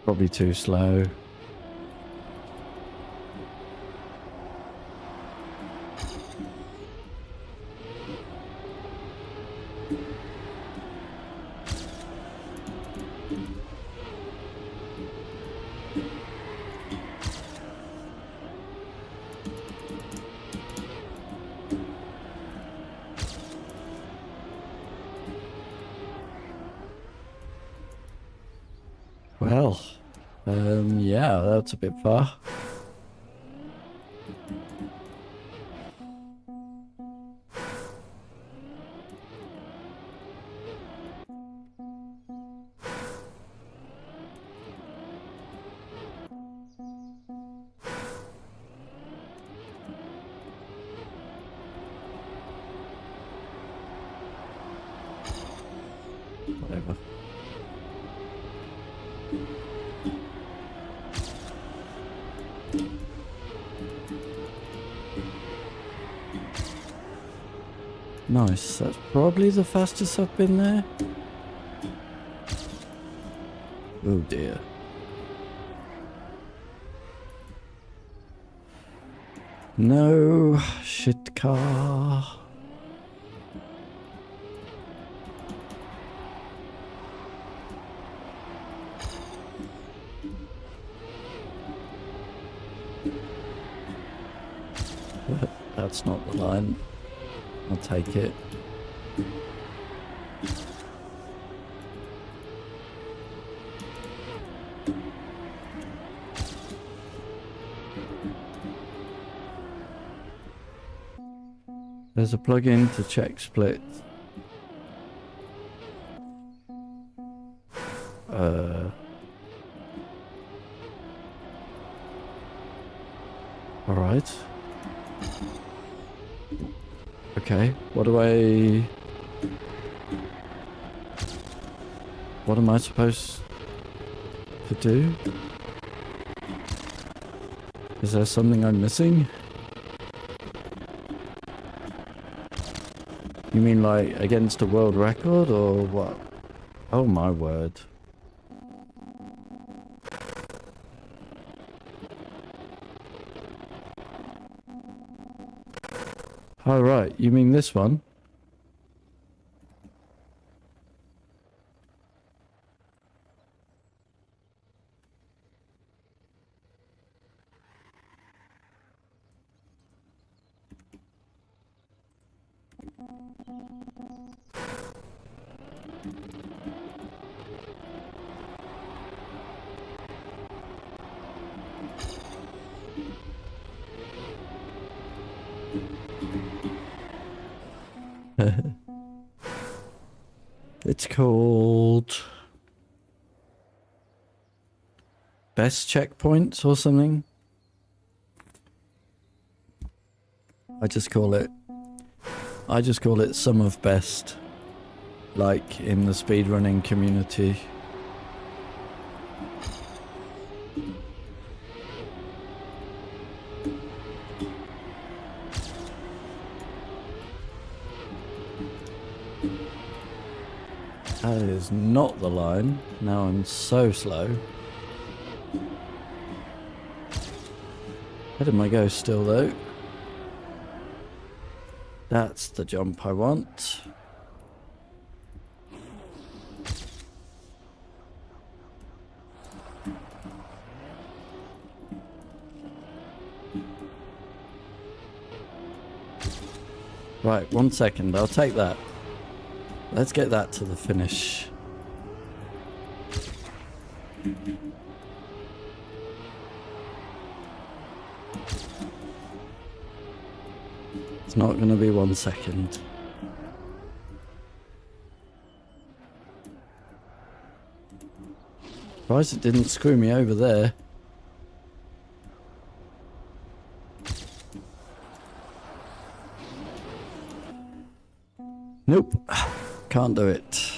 Probably too slow. Well, yeah, that's a bit far. Whatever. Nice, that's probably the fastest I've been there. Oh dear. No, shit car. That's not the line. I'll take it. There's a plug-in to check split. Alright. Okay, what am I supposed to do? Is there something I'm missing? You mean like against a world record or what? Oh my word. Oh right, you mean this one? It's called best checkpoints or something. I just call it some of best, like in the speedrunning community. That is not the line. Now I'm so slow. Where did my go still though? That's the jump I want. Right, 1 second, I'll take that. Let's get that to the finish. It's not going to be 1 second. Surprised it didn't screw me over there. Nope. Can't do it.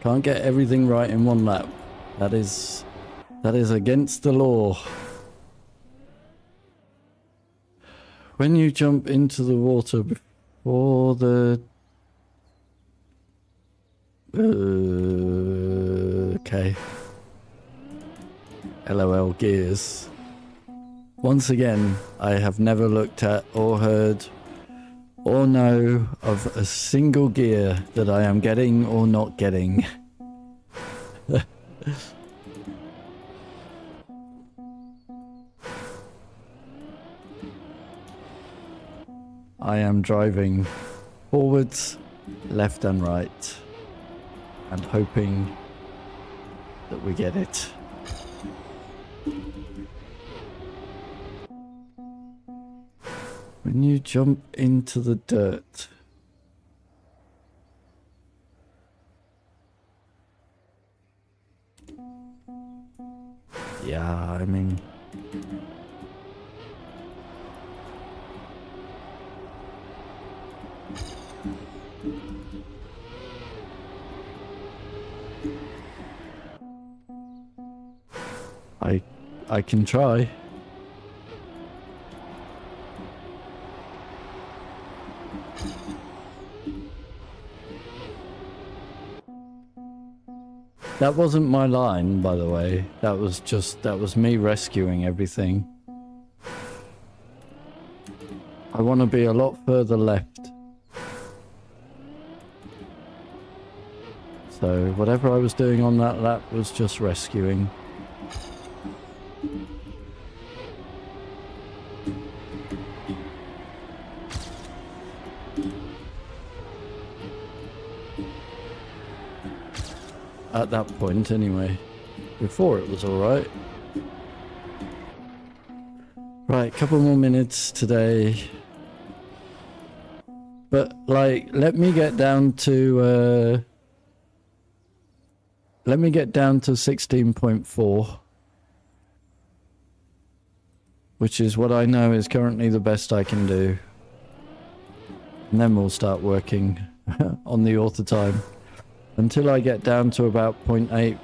Can't get everything right in one lap. That is against the law. When you jump into the water before the... okay. LOL gears. Once again, I have never looked at or heard or know of a single gear that I am getting or not getting. I am driving forwards, left and right, and hoping that we get it. When you jump into the dirt, yeah, I mean, I can try. That wasn't my line, by the way. That was me rescuing everything. I want to be a lot further left. So whatever I was doing on that lap was just rescuing. At that point, anyway. Before it was alright. Right, couple more minutes today. But, like, let me get down to 16.4. Which is what I know is currently the best I can do. And then we'll start working on the author time. Until I get down to about 0.8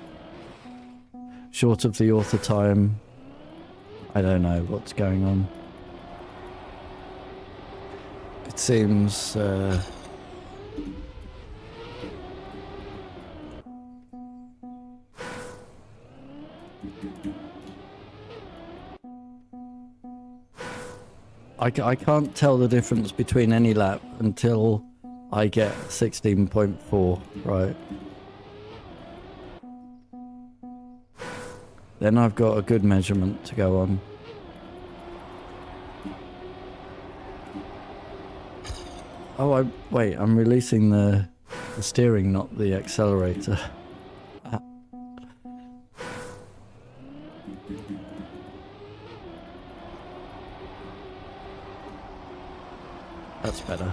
short of the author time, I don't know what's going on. It seems I can't tell the difference between any lap until I get 16.4, right? Then I've got a good measurement to go on. Oh, wait, I'm releasing the steering, not the accelerator. That's better.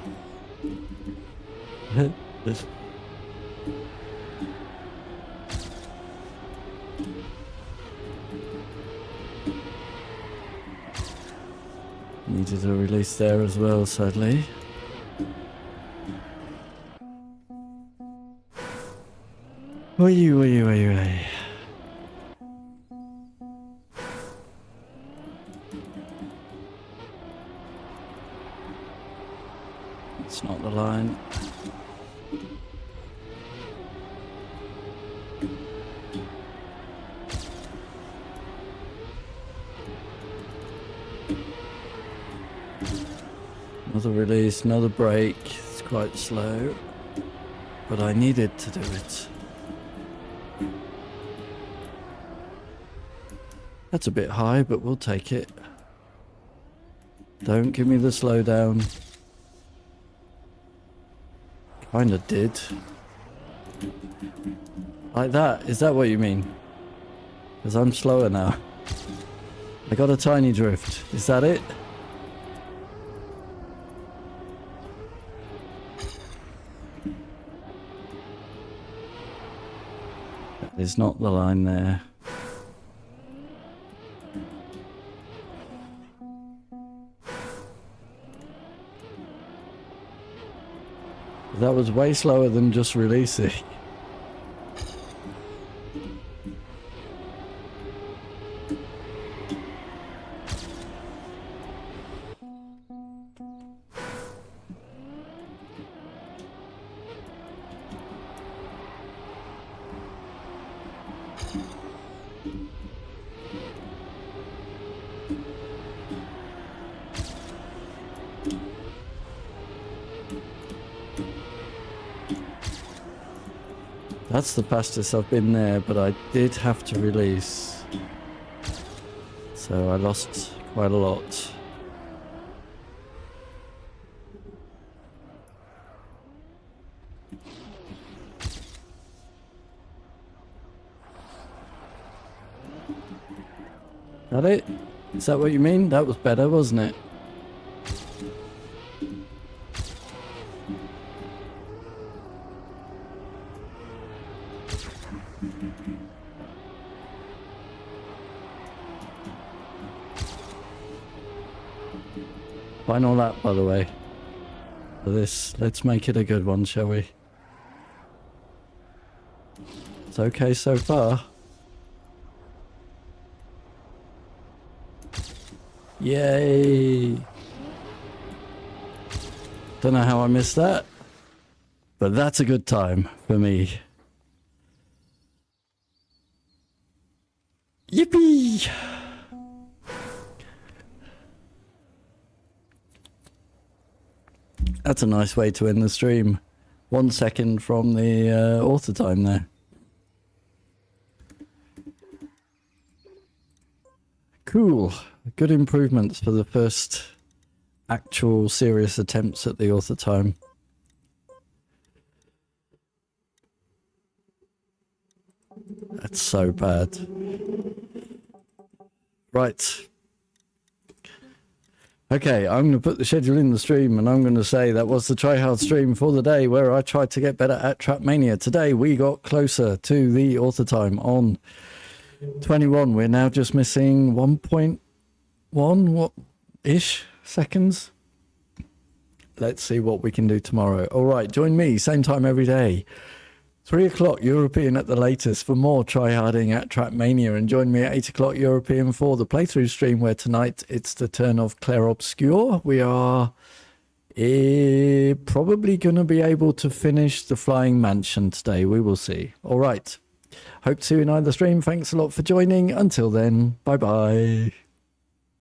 Needed a release there as well, sadly. Oi. It's not the line. Another release, another brake. It's quite slow, but I needed to do it. That's a bit high, but we'll take it. Don't give me the slowdown. Kinda did. Like that? Is that what you mean? Because I'm slower now. I got a tiny drift. Is that it? That is not the line there. That was way slower than just releasing. That's the fastest I've been there, but I did have to release. So I lost quite a lot. That it? Is that what you mean? That was better, wasn't it? Final lap, by the way, for this. Let's make it a good one, shall we? It's okay so far. Yay! Don't know how I missed that, but that's a good time for me. Yippee! That's a nice way to end the stream. 1 second from the author time there. Cool. Good improvements for the first actual serious attempts at the author time. That's so bad. Right. Okay, I'm going to put the schedule in the stream, and I'm going to say that was the Try Hard stream for the day where I tried to get better at Trackmania. Today we got closer to the author time on 21. We're now just missing 1.1 ish seconds. Let's see what we can do tomorrow. All right, join me same time every day, 3 o'clock European at the latest, for more tryharding at Trackmania, and join me at 8 o'clock European for the playthrough stream, where tonight it's the turn of Claire Obscure. We are probably going to be able to finish the Flying Mansion today. We will see. All right. Hope to see you in either stream. Thanks a lot for joining. Until then, bye-bye.